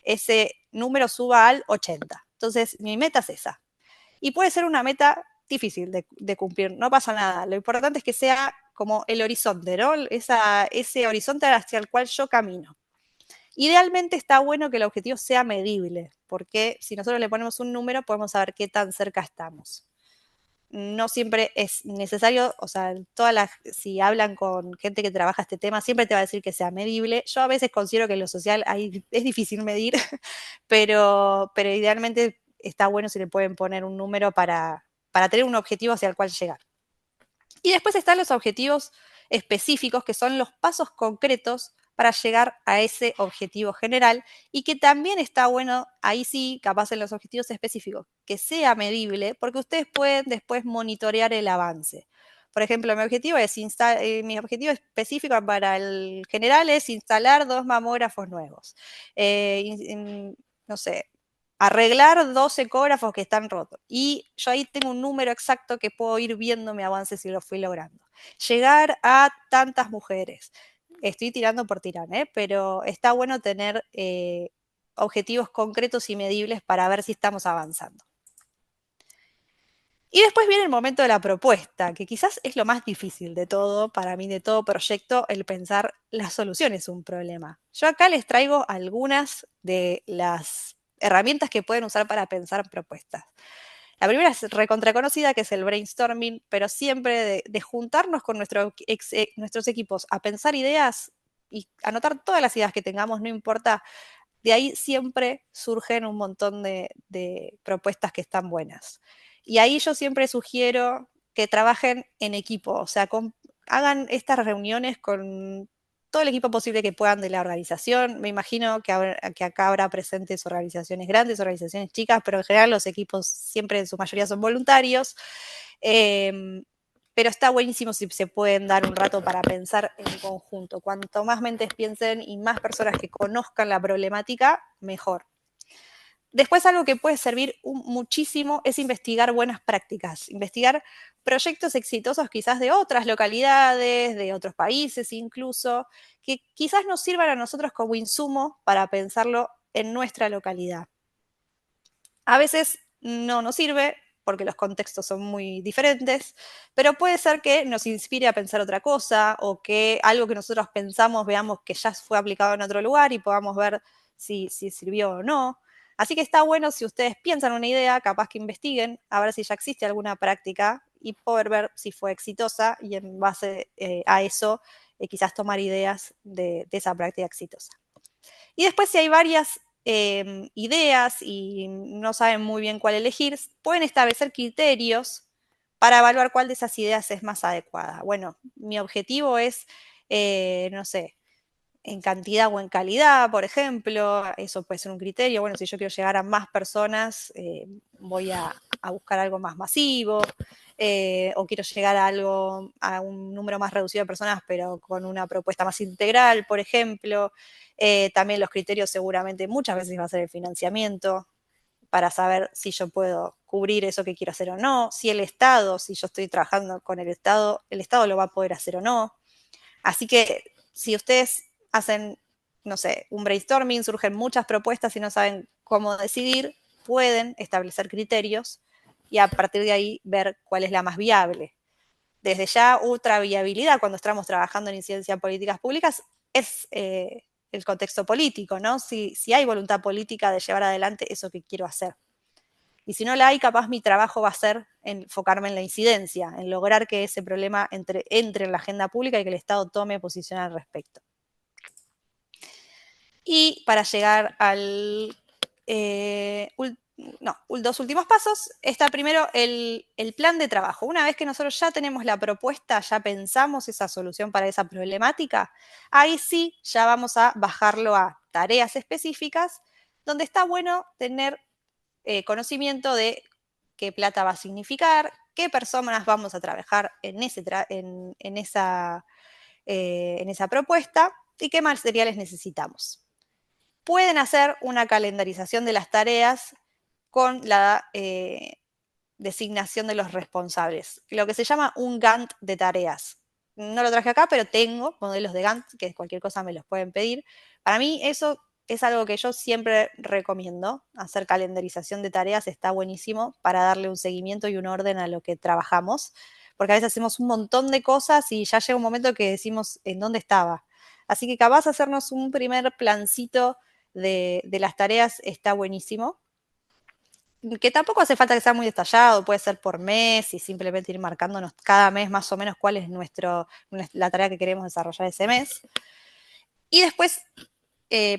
Speaker 2: ese número suba al 80. Entonces, mi meta es esa. Y puede ser una meta difícil de cumplir, no pasa nada. Lo importante es que sea como el horizonte, ¿no? Ese horizonte hacia el cual yo camino. Idealmente está bueno que el objetivo sea medible, porque si nosotros le ponemos un número, podemos saber qué tan cerca estamos. No siempre es necesario, o sea, si hablan con gente que trabaja este tema, siempre te va a decir que sea medible. Yo a veces considero que en lo social es difícil medir, pero idealmente está bueno si le pueden poner un número para tener un objetivo hacia el cual llegar. Y después están los objetivos específicos, que son los pasos concretos para llegar a ese objetivo general y que también está bueno, ahí sí, capaz en los objetivos específicos, que sea medible, porque ustedes pueden después monitorear el avance. Por ejemplo, mi objetivo específico para el general es instalar 2 mamógrafos nuevos. No sé, arreglar 2 ecógrafos que están rotos. Y yo ahí tengo un número exacto que puedo ir viendo mi avance si lo fui logrando. Llegar a tantas mujeres. Estoy tirando por tirar, pero está bueno tener objetivos concretos y medibles para ver si estamos avanzando. Y después viene el momento de la propuesta, que quizás es lo más difícil de todo, para mí, de todo proyecto, el pensar las soluciones a un problema. Yo acá les traigo algunas de las herramientas que pueden usar para pensar propuestas. La primera es recontraconocida, que es el brainstorming, pero siempre de juntarnos con nuestros equipos a pensar ideas y anotar todas las ideas que tengamos, no importa, de ahí siempre surgen un montón de propuestas que están buenas. Y ahí yo siempre sugiero que trabajen en equipo, o sea, hagan estas reuniones con todo el equipo posible que puedan de la organización. Me imagino que acá habrá presentes organizaciones grandes, organizaciones chicas, pero en general los equipos siempre en su mayoría son voluntarios. Pero está buenísimo si se pueden dar un rato para pensar en conjunto. Cuanto más mentes piensen y más personas que conozcan la problemática, mejor. Después algo que puede servir muchísimo es investigar buenas prácticas, investigar proyectos exitosos quizás de otras localidades, de otros países incluso, que quizás nos sirvan a nosotros como insumo para pensarlo en nuestra localidad. A veces no nos sirve porque los contextos son muy diferentes, pero puede ser que nos inspire a pensar otra cosa o que algo que nosotros pensamos veamos que ya fue aplicado en otro lugar y podamos ver si sirvió o no. Así que está bueno si ustedes piensan una idea, capaz que investiguen, a ver si ya existe alguna práctica y poder ver si fue exitosa y en base a eso quizás tomar ideas de esa práctica exitosa. Y después si hay varias ideas y no saben muy bien cuál elegir, pueden establecer criterios para evaluar cuál de esas ideas es más adecuada. Bueno, mi objetivo es, no sé, en cantidad o en calidad, por ejemplo, eso puede ser un criterio. Bueno, si yo quiero llegar a más personas, voy a buscar algo más masivo, o quiero llegar a un número más reducido de personas, pero con una propuesta más integral, por ejemplo. También los criterios seguramente muchas veces va a ser el financiamiento, para saber si yo puedo cubrir eso que quiero hacer o no, si yo estoy trabajando con el Estado lo va a poder hacer o no. Así que si ustedes hacen, no sé, un brainstorming, surgen muchas propuestas y no saben cómo decidir, pueden establecer criterios y a partir de ahí ver cuál es la más viable. Desde ya, otra viabilidad cuando estamos trabajando en incidencia en políticas públicas es el contexto político, ¿no? Si hay voluntad política de llevar adelante eso que quiero hacer. Y si no la hay, capaz mi trabajo va a ser enfocarme en la incidencia, en lograr que ese problema entre en la agenda pública y que el Estado tome posición al respecto. Y para llegar al dos últimos pasos, está primero el plan de trabajo. Una vez que nosotros ya tenemos la propuesta, ya pensamos esa solución para esa problemática, ahí sí ya vamos a bajarlo a tareas específicas, donde está bueno tener conocimiento de qué plata va a significar, qué personas vamos a trabajar en esa propuesta y qué materiales necesitamos. Pueden hacer una calendarización de las tareas con la designación de los responsables, lo que se llama un Gantt de tareas. No lo traje acá, pero tengo modelos de Gantt, que cualquier cosa me los pueden pedir. Para mí eso es algo que yo siempre recomiendo. Hacer calendarización de tareas está buenísimo para darle un seguimiento y un orden a lo que trabajamos, porque a veces hacemos un montón de cosas y ya llega un momento que decimos en dónde estaba. Así que capaz hacernos un primer plancito de las tareas está buenísimo, que tampoco hace falta que sea muy detallado, puede ser por mes y simplemente ir marcándonos cada mes más o menos cuál es la tarea que queremos desarrollar ese mes. Y después,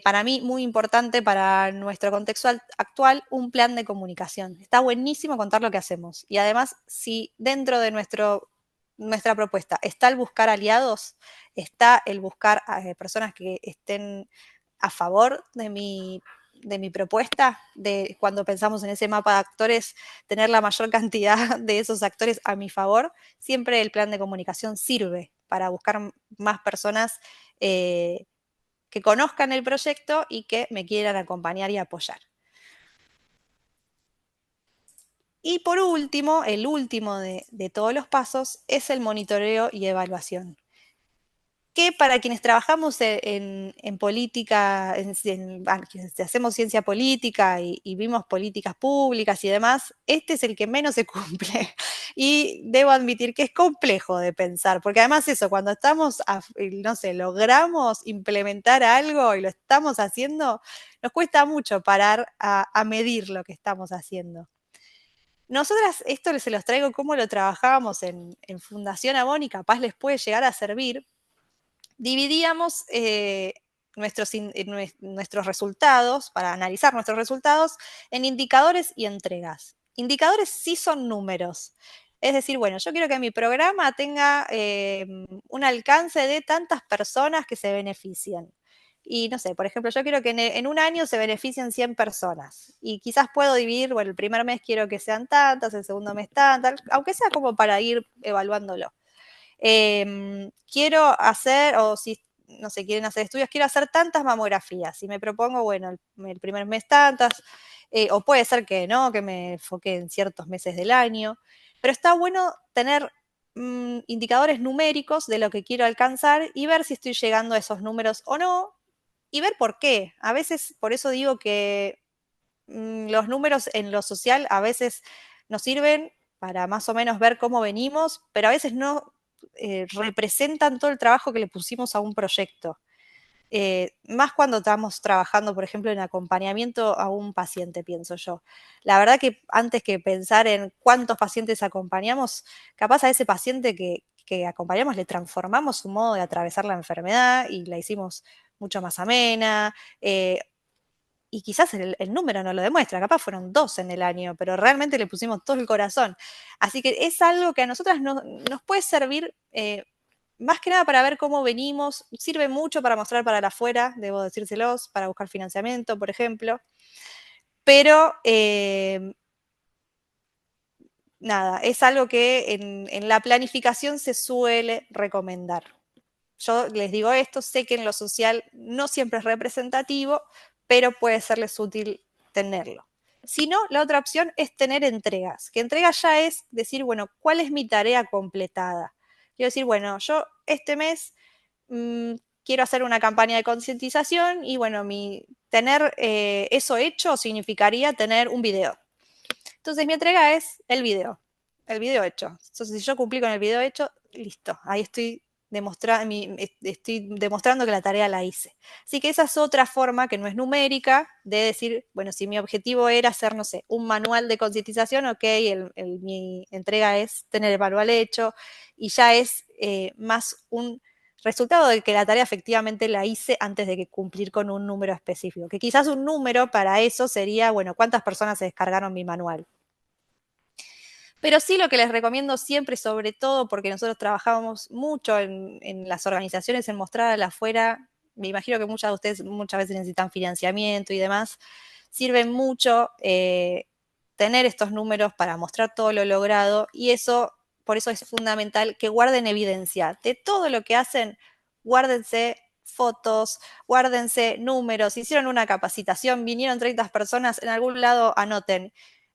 Speaker 2: para mí, muy importante para nuestro contexto actual, un plan de comunicación. Está buenísimo contar lo que hacemos. Y además, si dentro de nuestra propuesta está el buscar aliados, está el buscar personas que estén a favor de mi propuesta, de cuando pensamos en ese mapa de actores, tener la mayor cantidad de esos actores a mi favor, siempre el plan de comunicación sirve para buscar más personas que conozcan el proyecto y que me quieran acompañar y apoyar. Y por último, el último de todos los pasos es el monitoreo y evaluación. Que para quienes trabajamos en política, quienes hacemos ciencia política y vimos políticas públicas y demás, este es el que menos se cumple. Y debo admitir que es complejo de pensar, porque además eso, cuando estamos, no sé, logramos implementar algo y lo estamos haciendo, nos cuesta mucho parar a medir lo que estamos haciendo. Nosotras esto se los traigo cómo lo trabajábamos en Fundación Avon y capaz les puede llegar a servir. Dividíamos nuestros resultados, para analizar nuestros resultados, en indicadores y entregas. Indicadores sí son números. Es decir, bueno, yo quiero que mi programa tenga un alcance de tantas personas que se beneficien. Y no sé, por ejemplo, yo quiero que en un año se beneficien 100 personas. Y quizás puedo dividir, bueno, el primer mes quiero que sean tantas, el segundo mes tantas, aunque sea como para ir evaluándolo. Quiero hacer, o si no sé, quieren hacer estudios, quiero hacer tantas mamografías y me propongo, bueno, el primer mes tantas, o puede ser que no, que me enfoque en ciertos meses del año, pero está bueno tener indicadores numéricos de lo que quiero alcanzar y ver si estoy llegando a esos números o no, y ver por qué. A veces, por eso digo que los números en lo social a veces nos sirven para más o menos ver cómo venimos, pero a veces no representan todo el trabajo que le pusimos a un proyecto. Más cuando estamos trabajando, por ejemplo, en acompañamiento a un paciente, pienso yo. La verdad que antes que pensar en cuántos pacientes acompañamos, capaz a ese paciente que acompañamos le transformamos su modo de atravesar la enfermedad y la hicimos mucho más amena, y quizás el número no lo demuestra, capaz fueron 2 en el año, pero realmente le pusimos todo el corazón. Así que es algo que a nosotras nos puede servir más que nada para ver cómo venimos, sirve mucho para mostrar para afuera, debo decírselos, para buscar financiamiento, por ejemplo, pero nada, es algo que en la planificación se suele recomendar. Yo les digo esto, sé que en lo social no siempre es representativo, pero puede serles útil tenerlo. Si no, la otra opción es tener entregas, que entrega ya es decir, bueno, ¿cuál es mi tarea completada? Quiero decir, bueno, yo este mes quiero hacer una campaña de concientización y bueno, tener eso hecho significaría tener un video. Entonces mi entrega es el video hecho. Entonces si yo cumplí con el video hecho, listo, ahí estoy estoy demostrando que la tarea la hice. Así que esa es otra forma que no es numérica de decir, bueno, si mi objetivo era hacer, no sé, un manual de concientización, ok, mi entrega es tener el manual hecho y ya es más un resultado de que la tarea efectivamente la hice antes de que cumplir con un número específico. Que quizás un número para eso sería, bueno, ¿cuántas personas se descargaron mi manual? Pero sí lo que les recomiendo siempre, sobre todo porque nosotros trabajamos mucho en las organizaciones, en mostrar a la afuera, me imagino que muchas de ustedes muchas veces necesitan financiamiento y demás, sirven mucho tener estos números para mostrar todo lo logrado y eso, por eso es fundamental que guarden evidencia de todo lo que hacen, guárdense fotos, guárdense números, hicieron una capacitación, vinieron 30 personas, en algún lado anoten,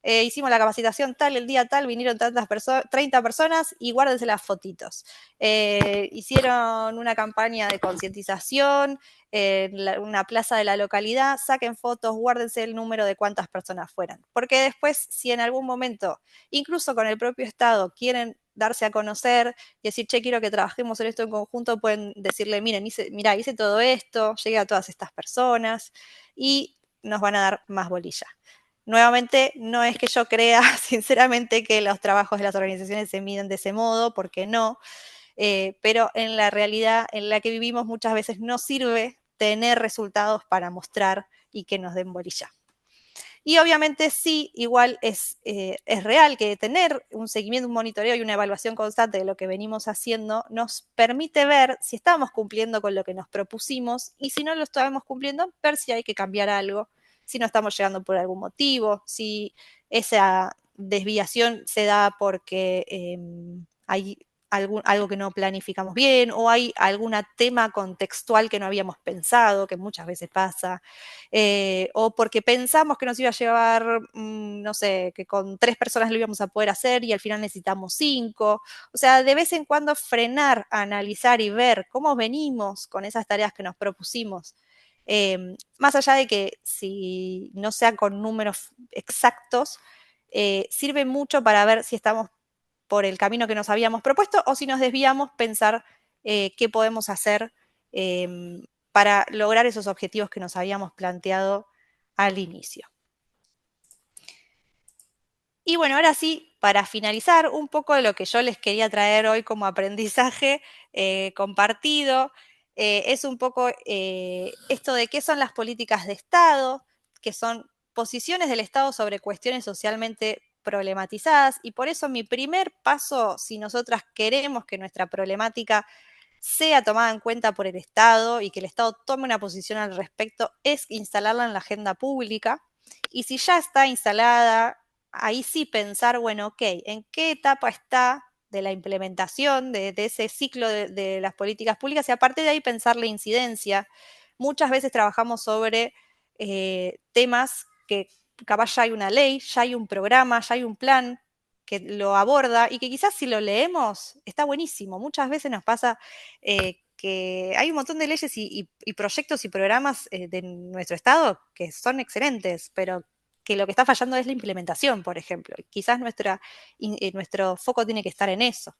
Speaker 2: hicimos la capacitación tal, el día tal, vinieron 30 personas y guárdense las fotitos. Hicieron una campaña de concientización en una plaza de la localidad, saquen fotos, guárdense el número de cuántas personas fueran. Porque después, si en algún momento, incluso con el propio Estado, quieren darse a conocer y decir, che, quiero que trabajemos en esto en conjunto, pueden decirle, miren, hice todo esto, llegué a todas estas personas y nos van a dar más bolilla. Nuevamente, no es que yo crea, sinceramente, que los trabajos de las organizaciones se miden de ese modo, porque no, pero en la realidad en la que vivimos muchas veces no sirve tener resultados para mostrar y que nos den bolilla. Y obviamente sí, igual es real que tener un seguimiento, un monitoreo y una evaluación constante de lo que venimos haciendo nos permite ver si estamos cumpliendo con lo que nos propusimos y si no lo estamos cumpliendo, ver si hay que cambiar algo, si no estamos llegando por algún motivo, si esa desviación se da porque hay algo que no planificamos bien o hay algún tema contextual que no habíamos pensado, que muchas veces pasa, o porque pensamos que nos iba a llevar, no sé, que con 3 personas lo íbamos a poder hacer y al final necesitamos 5. O sea, de vez en cuando frenar, analizar y ver cómo venimos con esas tareas que nos propusimos. Más allá de que si no sea con números exactos, sirve mucho para ver si estamos por el camino que nos habíamos propuesto o si nos desviamos, pensar qué podemos hacer para lograr esos objetivos que nos habíamos planteado al inicio. Y bueno, ahora sí, para finalizar, un poco de lo que yo les quería traer hoy como aprendizaje compartido, es un poco esto de qué son las políticas de Estado, que son posiciones del Estado sobre cuestiones socialmente problematizadas, y por eso mi primer paso, si nosotras queremos que nuestra problemática sea tomada en cuenta por el Estado y que el Estado tome una posición al respecto, es instalarla en la agenda pública. Y si ya está instalada, ahí sí pensar, bueno, ok, ¿en qué etapa está de la implementación de ese ciclo de las políticas públicas? Y a partir de ahí pensar la incidencia. Muchas veces trabajamos sobre temas que capaz ya hay una ley, ya hay un programa, ya hay un plan que lo aborda y que quizás si lo leemos está buenísimo. Muchas veces nos pasa que hay un montón de leyes y proyectos y programas de nuestro Estado que son excelentes, pero que lo que está fallando es la implementación, por ejemplo. Quizás nuestro foco tiene que estar en eso.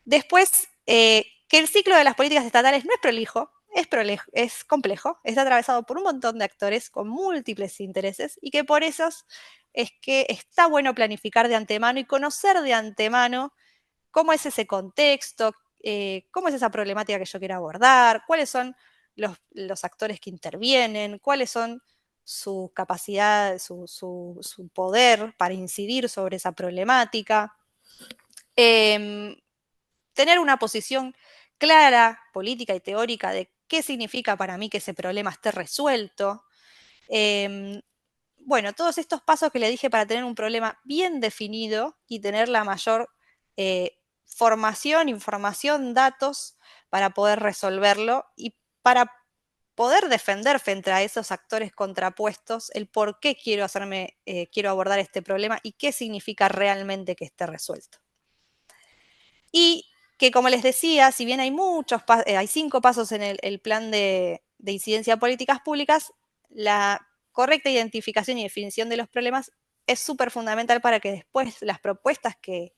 Speaker 2: Después, que el ciclo de las políticas estatales no es prolijo, es complejo, está atravesado por un montón de actores con múltiples intereses y que por eso es que está bueno planificar de antemano y conocer de antemano cómo es ese contexto, cómo es esa problemática que yo quiero abordar, cuáles son los actores que intervienen, cuáles son su capacidad, su poder para incidir sobre esa problemática. Tener una posición clara, política y teórica de qué significa para mí que ese problema esté resuelto. Bueno, todos estos pasos que le dije para tener un problema bien definido y tener la mayor formación, información, datos para poder resolverlo y para poder defender frente a esos actores contrapuestos el por qué quiero abordar este problema y qué significa realmente que esté resuelto. Y que, como les decía, si bien hay hay 5 pasos en el plan de incidencia de políticas públicas, la correcta identificación y definición de los problemas es súper fundamental para que después las propuestas que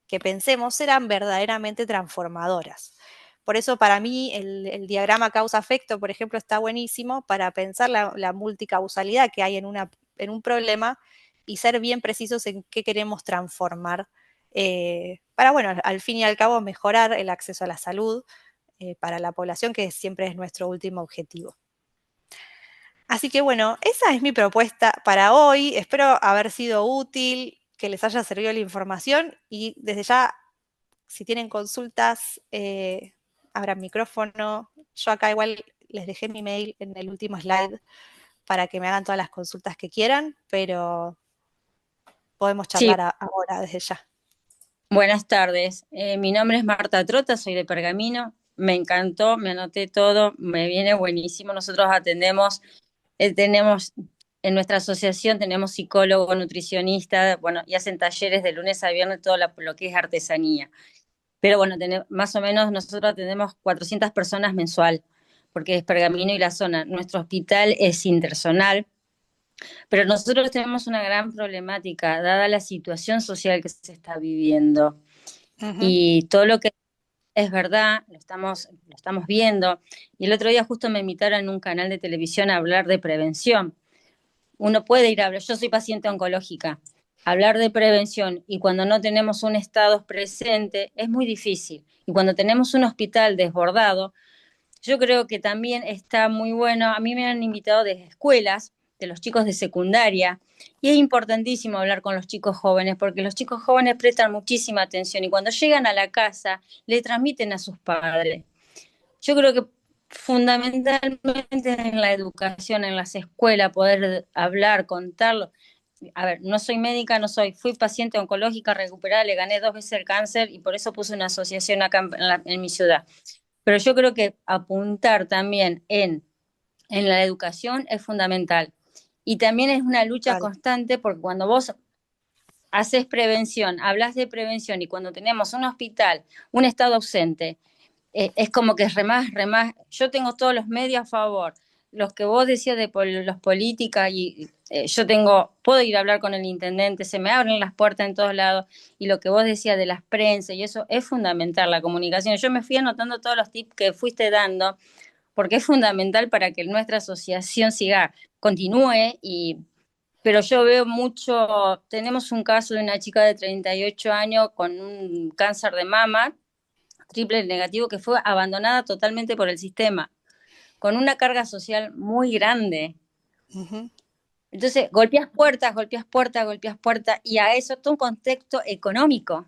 Speaker 2: que pensemos serán verdaderamente transformadoras. Por eso para mí el diagrama causa-efecto, por ejemplo, está buenísimo para pensar la multicausalidad que hay en un problema y ser bien precisos en qué queremos transformar para, bueno, al fin y al cabo, mejorar el acceso a la salud para la población, que siempre es nuestro último objetivo. Así que bueno, esa es mi propuesta para hoy. Espero haber sido útil, que les haya servido la información y desde ya, si tienen consultas, abran micrófono. Yo acá igual les dejé mi mail en el último slide para que me hagan todas las consultas que quieran, pero podemos
Speaker 4: Sí,
Speaker 2: charlar ahora desde ya.
Speaker 4: buenas tardes. Mi nombre es Marta Trota, soy de Pergamino. Me encantó, me anoté todo, me viene buenísimo. Nosotros atendemos, tenemos en nuestra asociación, tenemos psicólogo, nutricionista, bueno, y hacen talleres de lunes a viernes, todo lo que es artesanía. Pero bueno, más o menos nosotros atendemos 400 personas mensual, porque es Pergamino y la zona. Nuestro hospital es interzonal. Pero nosotros tenemos una gran problemática, dada la situación social que se está viviendo. Y todo lo que es verdad, lo estamos viendo. Y el otro día justo me invitaron en un canal de televisión a hablar de prevención. Uno puede ir a hablar, yo soy paciente oncológica, hablar de prevención y cuando no tenemos un Estado presente es muy difícil. Y cuando tenemos un hospital desbordado, yo creo que también está muy bueno. A mí me han invitado desde escuelas, de los chicos de secundaria, y es importantísimo hablar con los chicos jóvenes, porque los chicos jóvenes prestan muchísima atención y cuando llegan a la casa le transmiten a sus padres. Yo creo que fundamentalmente en la educación, en las escuelas, poder hablar, contarlo. A ver, no soy médica, fui paciente oncológica recuperada, le gané 2 veces el cáncer y por eso puse una asociación acá en mi ciudad. Pero yo creo que apuntar también en la educación es fundamental. Y también es una lucha constante porque cuando vos haces prevención, hablas de prevención y cuando tenemos un hospital, un Estado ausente, es como que es remás. Yo tengo todos los medios a favor. Los que vos decías de los políticas y puedo ir a hablar con el intendente, se me abren las puertas en todos lados y lo que vos decías de las prensas y eso es fundamental, la comunicación. Yo me fui anotando todos los tips que fuiste dando porque es fundamental para que nuestra asociación continúe pero yo veo mucho, tenemos un caso de una chica de 38 años con un cáncer de mama, triple negativo, que fue abandonada totalmente por el sistema, con una carga social muy grande. Entonces, golpeas puertas, y a eso todo un contexto económico.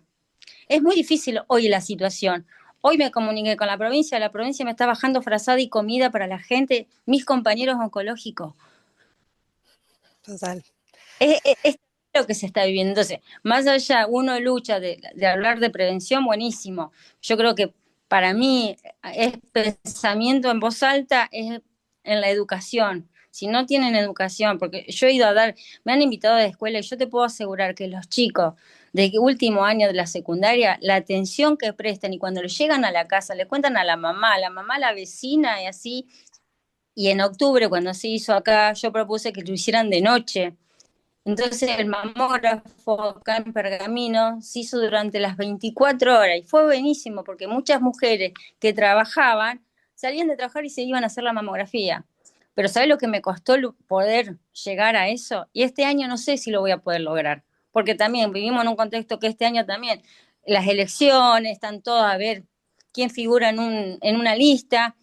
Speaker 4: Es muy difícil hoy la situación. Hoy me comuniqué con la provincia me está bajando frazada y comida para la gente, mis compañeros oncológicos.
Speaker 2: Total.
Speaker 4: Es lo que se está viviendo. Entonces, más allá, uno lucha de hablar de prevención, buenísimo. Yo creo que para mí es pensamiento en voz alta, es en la educación. Si no tienen educación, porque yo he ido a me han invitado de escuela y yo te puedo asegurar que los chicos de último año de la secundaria, la atención que prestan y cuando llegan a la casa le cuentan a la mamá, a la vecina y así. Y en octubre, cuando se hizo acá, yo propuse que lo hicieran de noche. Entonces el mamógrafo acá en Pergamino se hizo durante las 24 horas y fue buenísimo porque muchas mujeres que trabajaban salían de trabajar y se iban a hacer la mamografía. Pero ¿sabes lo que me costó poder llegar a eso? Y este año no sé si lo voy a poder lograr, porque también vivimos en un contexto que este año también las elecciones están todas a ver quién figura en una lista.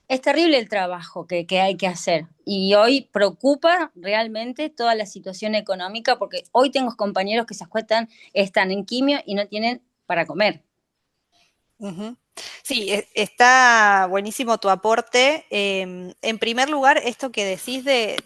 Speaker 4: Es terrible el trabajo que hay que hacer y hoy preocupa realmente toda la situación económica porque hoy tengo compañeros que se acuestan, están en quimio y no tienen para comer.
Speaker 2: Sí, está buenísimo tu aporte. En primer lugar, esto que decís de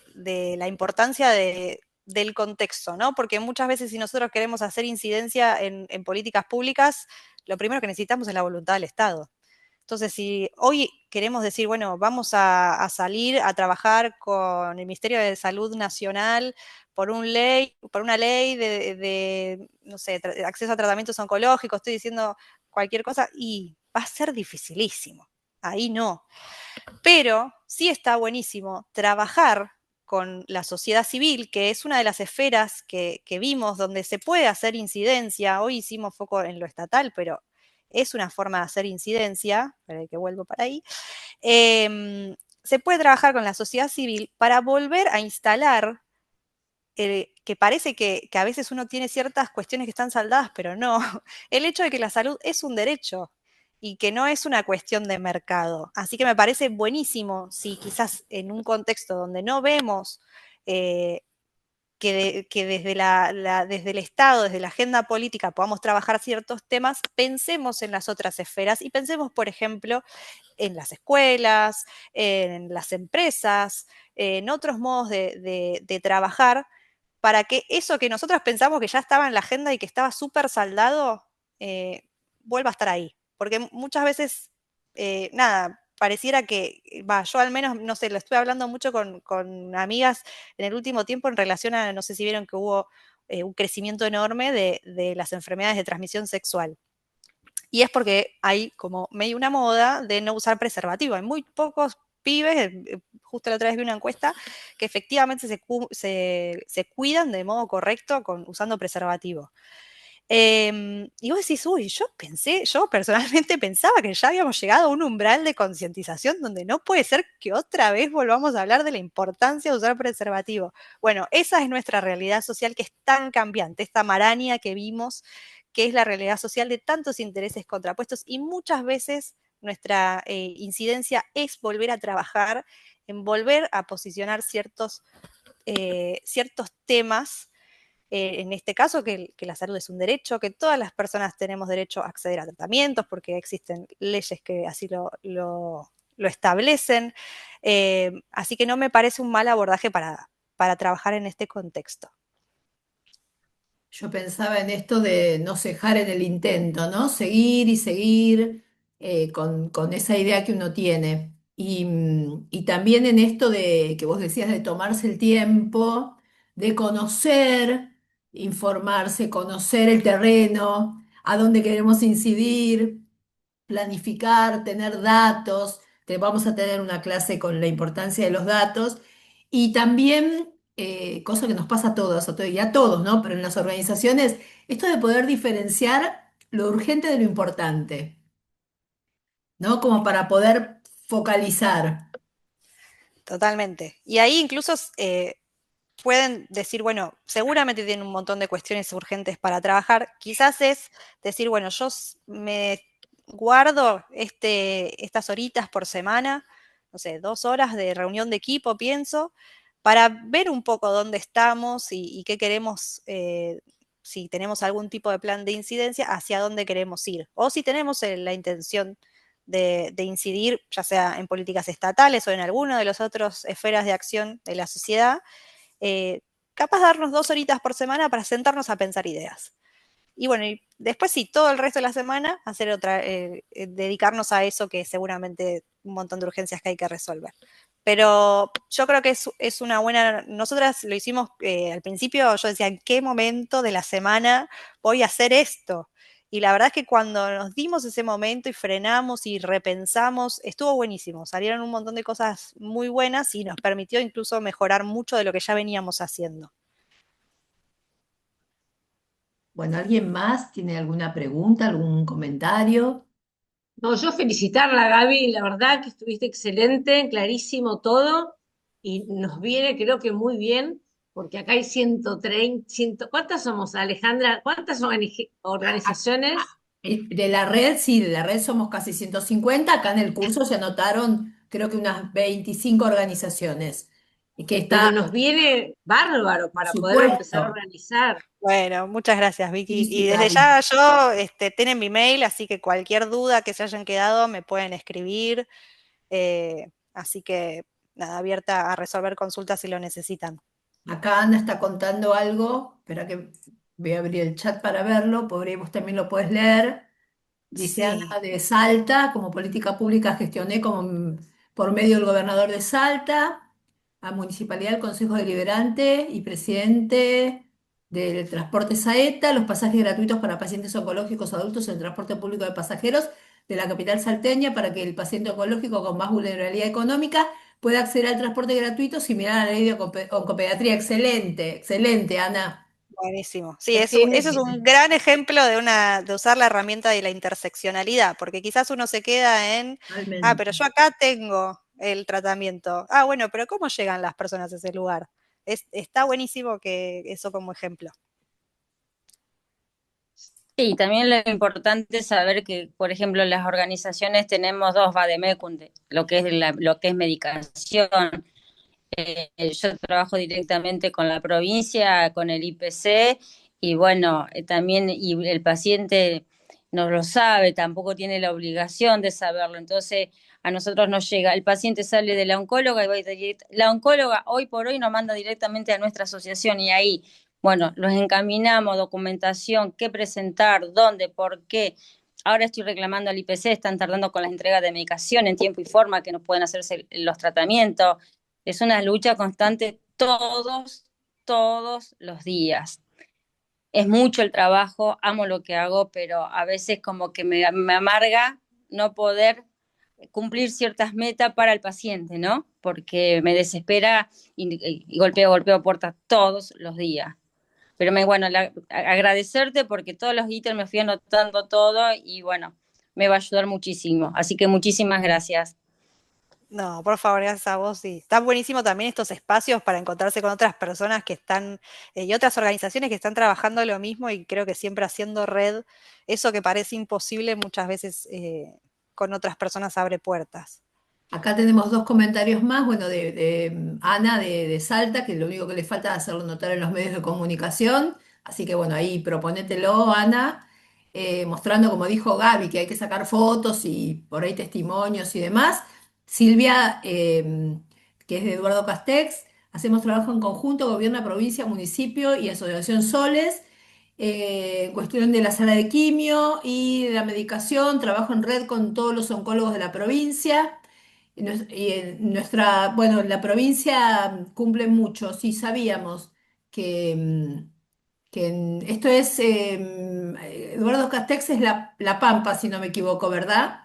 Speaker 2: la importancia del contexto, ¿no? Porque muchas veces si nosotros queremos hacer incidencia en políticas públicas, lo primero que necesitamos es la voluntad del Estado. Entonces, si hoy queremos decir, bueno, vamos a salir a trabajar con el Ministerio de Salud Nacional por una ley de no sé, acceso a tratamientos oncológicos, estoy diciendo cualquier cosa, y va a ser dificilísimo. Ahí no. Pero sí está buenísimo trabajar con la sociedad civil, que es una de las esferas que vimos donde se puede hacer incidencia. Hoy hicimos foco en lo estatal, pero es una forma de hacer incidencia, para que vuelvo para ahí. Se puede trabajar con la sociedad civil para volver a instalar, que parece que a veces uno tiene ciertas cuestiones que están saldadas, pero no, el hecho de que la salud es un derecho y que no es una cuestión de mercado. Así que me parece buenísimo si quizás en un contexto donde no vemos que desde el Estado, desde la agenda política podamos trabajar ciertos temas, pensemos en las otras esferas y pensemos, por ejemplo, en las escuelas, en las empresas, en otros modos de trabajar, para que eso que nosotros pensamos que ya estaba en la agenda y que estaba súper saldado, vuelva a estar ahí. Porque muchas veces, nada, pareciera que, yo al menos, no sé, lo estuve hablando mucho con amigas en el último tiempo en relación a, no sé si vieron que hubo un crecimiento enorme de las enfermedades de transmisión sexual. Y es porque hay como medio una moda de no usar preservativo. Hay muy pocos pibes, justo la otra vez vi una encuesta, que efectivamente se cuidan de modo correcto usando preservativo. Y vos decís, uy, yo personalmente pensaba que ya habíamos llegado a un umbral de concientización donde no puede ser que otra vez volvamos a hablar de la importancia de usar preservativo. Bueno, esa es nuestra realidad social que es tan cambiante, esta maraña que vimos, que es la realidad social de tantos intereses contrapuestos y muchas veces nuestra incidencia es volver a trabajar, en volver a posicionar ciertos temas, en este caso que la salud es un derecho, que todas las personas tenemos derecho a acceder a tratamientos porque existen leyes que así lo establecen. Así que no me parece un mal abordaje para trabajar en este contexto.
Speaker 1: Yo pensaba en esto de no cejar en el intento, ¿no? Seguir y seguir con esa idea que uno tiene. Y también en esto de que vos decías de tomarse el tiempo, de conocer, informarse, conocer el terreno, a dónde queremos incidir, planificar, tener datos. Vamos a tener una clase con la importancia de los datos y también, cosa que nos pasa y a todos, ¿no? Pero en las organizaciones, esto de poder diferenciar lo urgente de lo importante, ¿no? Como para poder focalizar.
Speaker 2: Totalmente. Y ahí incluso pueden decir, bueno, seguramente tienen un montón de cuestiones urgentes para trabajar. Quizás es decir, bueno, yo me guardo estas horitas por semana, no sé, 2 horas de reunión de equipo, pienso, para ver un poco dónde estamos y qué queremos, si tenemos algún tipo de plan de incidencia, hacia dónde queremos ir. O si tenemos la intención de incidir, ya sea en políticas estatales o en alguna de las otras esferas de acción de la sociedad, eh, capaz de darnos 2 horitas por semana para sentarnos a pensar ideas. Y bueno, y después sí, todo el resto de la semana hacer dedicarnos a eso que seguramente un montón de urgencias que hay que resolver. Pero yo creo que es una buena, nosotras lo hicimos al principio, yo decía, ¿en qué momento de la semana voy a hacer esto? Y la verdad es que cuando nos dimos ese momento y frenamos y repensamos, estuvo buenísimo. Salieron un montón de cosas muy buenas y nos permitió incluso mejorar mucho de lo que ya veníamos haciendo.
Speaker 1: Bueno, ¿alguien más tiene alguna pregunta, algún comentario?
Speaker 5: No, yo felicitarla, Gaby, la verdad que estuviste excelente, clarísimo todo, y nos viene creo que muy bien, porque acá hay 130, ¿cuántas somos, Alejandra? ¿Cuántas organizaciones?
Speaker 1: De la red, sí, de la red somos casi 150. Acá en el curso se anotaron, creo que unas 25 organizaciones. Y que
Speaker 5: Pero
Speaker 1: está,
Speaker 5: nos viene bárbaro
Speaker 1: por
Speaker 5: para poder empezar a
Speaker 1: supuesto.
Speaker 5: organizar.
Speaker 2: Bueno, muchas gracias,
Speaker 1: Sí,
Speaker 2: Vicky.
Speaker 1: sí,
Speaker 2: Y desde
Speaker 1: Gaby.
Speaker 2: ya tienen mi mail, así que cualquier duda que se hayan quedado me pueden escribir. Así que nada, abierta a resolver consultas si lo necesitan.
Speaker 1: Acá Ana está contando algo. Espera que voy a abrir el chat para verlo. Por ahí vos también lo puedes leer. Dice Ana
Speaker 2: Sí,
Speaker 1: de Salta, como política pública gestioné por medio del gobernador de Salta, a Municipalidad del Consejo Deliberante y presidente del transporte Saeta, los pasajes gratuitos para pacientes oncológicos adultos en el transporte público de pasajeros de la capital salteña para que el paciente oncológico con más vulnerabilidad económica puede acceder al transporte gratuito similar a la ley de oncopediatría. Excelente, excelente, Ana.
Speaker 2: Buenísimo. Sí, eso es
Speaker 1: Excelente.
Speaker 2: un gran ejemplo de usar la herramienta de la interseccionalidad, porque quizás uno se queda en, pero
Speaker 1: Totalmente.
Speaker 2: yo acá tengo el tratamiento. Ah, bueno, pero ¿cómo llegan las personas a ese lugar? Está buenísimo que eso como ejemplo.
Speaker 4: Sí, también lo importante es saber que, por ejemplo, las organizaciones tenemos dos vademecum, lo que es lo que es medicación. Yo trabajo directamente con la provincia, con el IPC, y bueno, también y el paciente no lo sabe, tampoco tiene la obligación de saberlo. Entonces, a nosotros nos llega, el paciente sale de la oncóloga y va la oncóloga hoy por hoy nos manda directamente a nuestra asociación y ahí, bueno, los encaminamos, documentación, qué presentar, dónde, por qué. Ahora estoy reclamando al IPC, están tardando con las entregas de medicación en tiempo y forma, que no pueden hacerse los tratamientos. Es una lucha constante todos los días. Es mucho el trabajo, amo lo que hago, pero a veces como que me amarga no poder cumplir ciertas metas para el paciente, ¿no? Porque me desespera y golpeo puertas todos los días. Pero bueno, agradecerte porque todos los ítems me fui anotando todo y bueno, me va a ayudar muchísimo. Así que muchísimas gracias.
Speaker 2: No, por favor, gracias a vos. Sí. Está buenísimo también estos espacios para encontrarse con otras personas que están, y otras organizaciones que están trabajando lo mismo y creo que siempre haciendo red, eso que parece imposible muchas veces con otras personas abre puertas.
Speaker 1: Acá tenemos dos comentarios más, bueno, de Ana de Salta, que lo único que le falta es hacerlo notar en los medios de comunicación. Así que bueno, ahí proponételo, Ana, mostrando, como dijo Gaby, que hay que sacar fotos y por ahí testimonios y demás. Silvia, que es de Eduardo Castex, hacemos trabajo en conjunto, gobierno, provincia, municipio y asociación Soles. En cuestión de la sala de quimio y de la medicación, trabajo en red con todos los oncólogos de la provincia. Y en nuestra, bueno, la provincia cumple mucho, sí sabíamos que, esto es, Eduardo Castex es la Pampa, si no me equivoco, ¿verdad?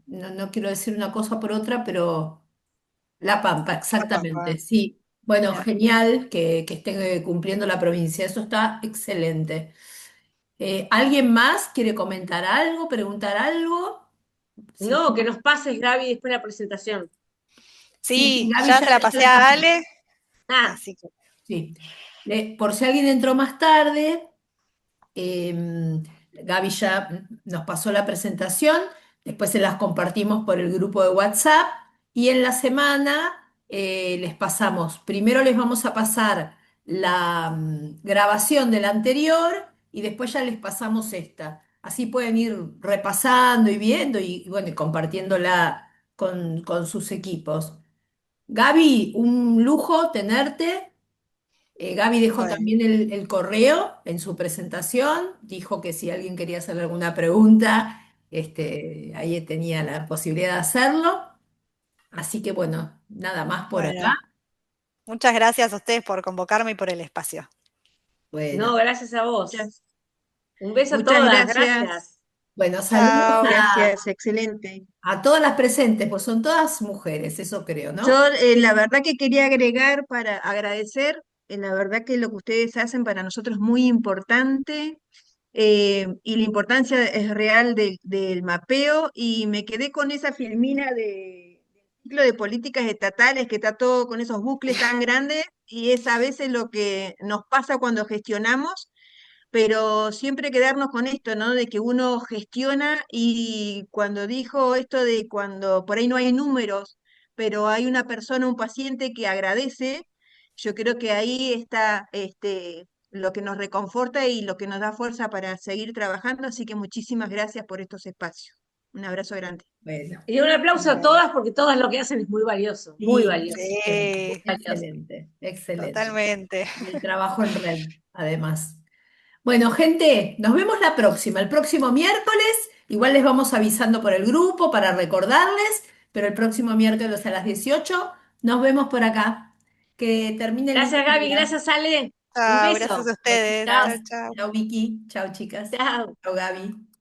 Speaker 1: No, no quiero decir una cosa por otra, pero La Pampa,
Speaker 2: La Pampa,
Speaker 1: exactamente, sí. Bueno,
Speaker 2: mira.
Speaker 1: genial que esté cumpliendo la provincia, eso está excelente. ¿Alguien más quiere comentar algo, preguntar algo? Si
Speaker 5: No, que
Speaker 1: no,
Speaker 5: nos pases, Gaby, después la presentación.
Speaker 1: sí, sí,
Speaker 2: Sí,
Speaker 1: Gaby
Speaker 2: ya
Speaker 1: ya,
Speaker 2: se la
Speaker 1: ya
Speaker 2: pasé
Speaker 1: la
Speaker 2: a
Speaker 1: pasó.
Speaker 2: Ale,
Speaker 5: Ah,
Speaker 2: así que
Speaker 1: Sí. Por si alguien entró más tarde, Gaby ya nos pasó la presentación, después se las compartimos por el grupo de WhatsApp y en la semana les pasamos, primero les vamos a pasar la grabación de la anterior y después ya les pasamos esta. Así pueden ir repasando y viendo y bueno, y compartiéndola con sus equipos. Gaby, un lujo tenerte. Gaby dejó
Speaker 2: bueno,
Speaker 1: también el correo en su presentación, dijo que si alguien quería hacerle alguna pregunta, ahí tenía la posibilidad de hacerlo. Así que bueno, nada más por acá.
Speaker 2: bueno, muchas gracias a ustedes por convocarme y por el espacio.
Speaker 1: Bueno,
Speaker 5: no, gracias a vos.
Speaker 6: Muchas,
Speaker 5: Un beso a
Speaker 6: muchas
Speaker 5: todas,
Speaker 6: gracias.
Speaker 5: gracias.
Speaker 1: bueno, saludos
Speaker 2: Chao.
Speaker 6: Gracias, excelente.
Speaker 1: a todas las presentes, pues son todas mujeres, eso creo, ¿no?
Speaker 6: Yo la verdad que quería agregar para agradecer, la verdad que lo que ustedes hacen para nosotros es muy importante y la importancia es real del mapeo y me quedé con esa filmina del ciclo de políticas estatales que está todo con esos bucles tan grandes y es a veces lo que nos pasa cuando gestionamos, pero siempre quedarnos con esto, ¿no? De que uno gestiona y cuando dijo esto de cuando por ahí no hay números, pero hay una persona, un paciente que agradece, yo creo que ahí está lo que nos reconforta y lo que nos da fuerza para seguir trabajando, así que muchísimas gracias por estos espacios. Un abrazo grande.
Speaker 1: Bueno,
Speaker 5: Y un aplauso a
Speaker 2: Bueno,
Speaker 5: todas porque todas lo que hacen es muy valioso, muy
Speaker 1: sí,
Speaker 5: valioso,
Speaker 1: excelente,
Speaker 5: muy
Speaker 2: sí,
Speaker 5: valioso.
Speaker 1: excelente, excelente.
Speaker 2: totalmente.
Speaker 1: Y el trabajo en red, además. Bueno, gente, nos vemos la próxima, el próximo miércoles. Igual les vamos avisando por el grupo para recordarles, pero el próximo miércoles a las 18 nos vemos por acá. Que termine el lindo
Speaker 5: Gracias, Gaby,
Speaker 1: día.
Speaker 5: gracias, Ale. Un
Speaker 2: Chao, gracias
Speaker 5: beso.
Speaker 2: a ustedes.
Speaker 5: Chao,
Speaker 2: Chao,
Speaker 1: Besitos.
Speaker 2: chao.
Speaker 1: Chao, Vicky. Chao, chicas.
Speaker 5: chao.
Speaker 1: Chao, Gaby.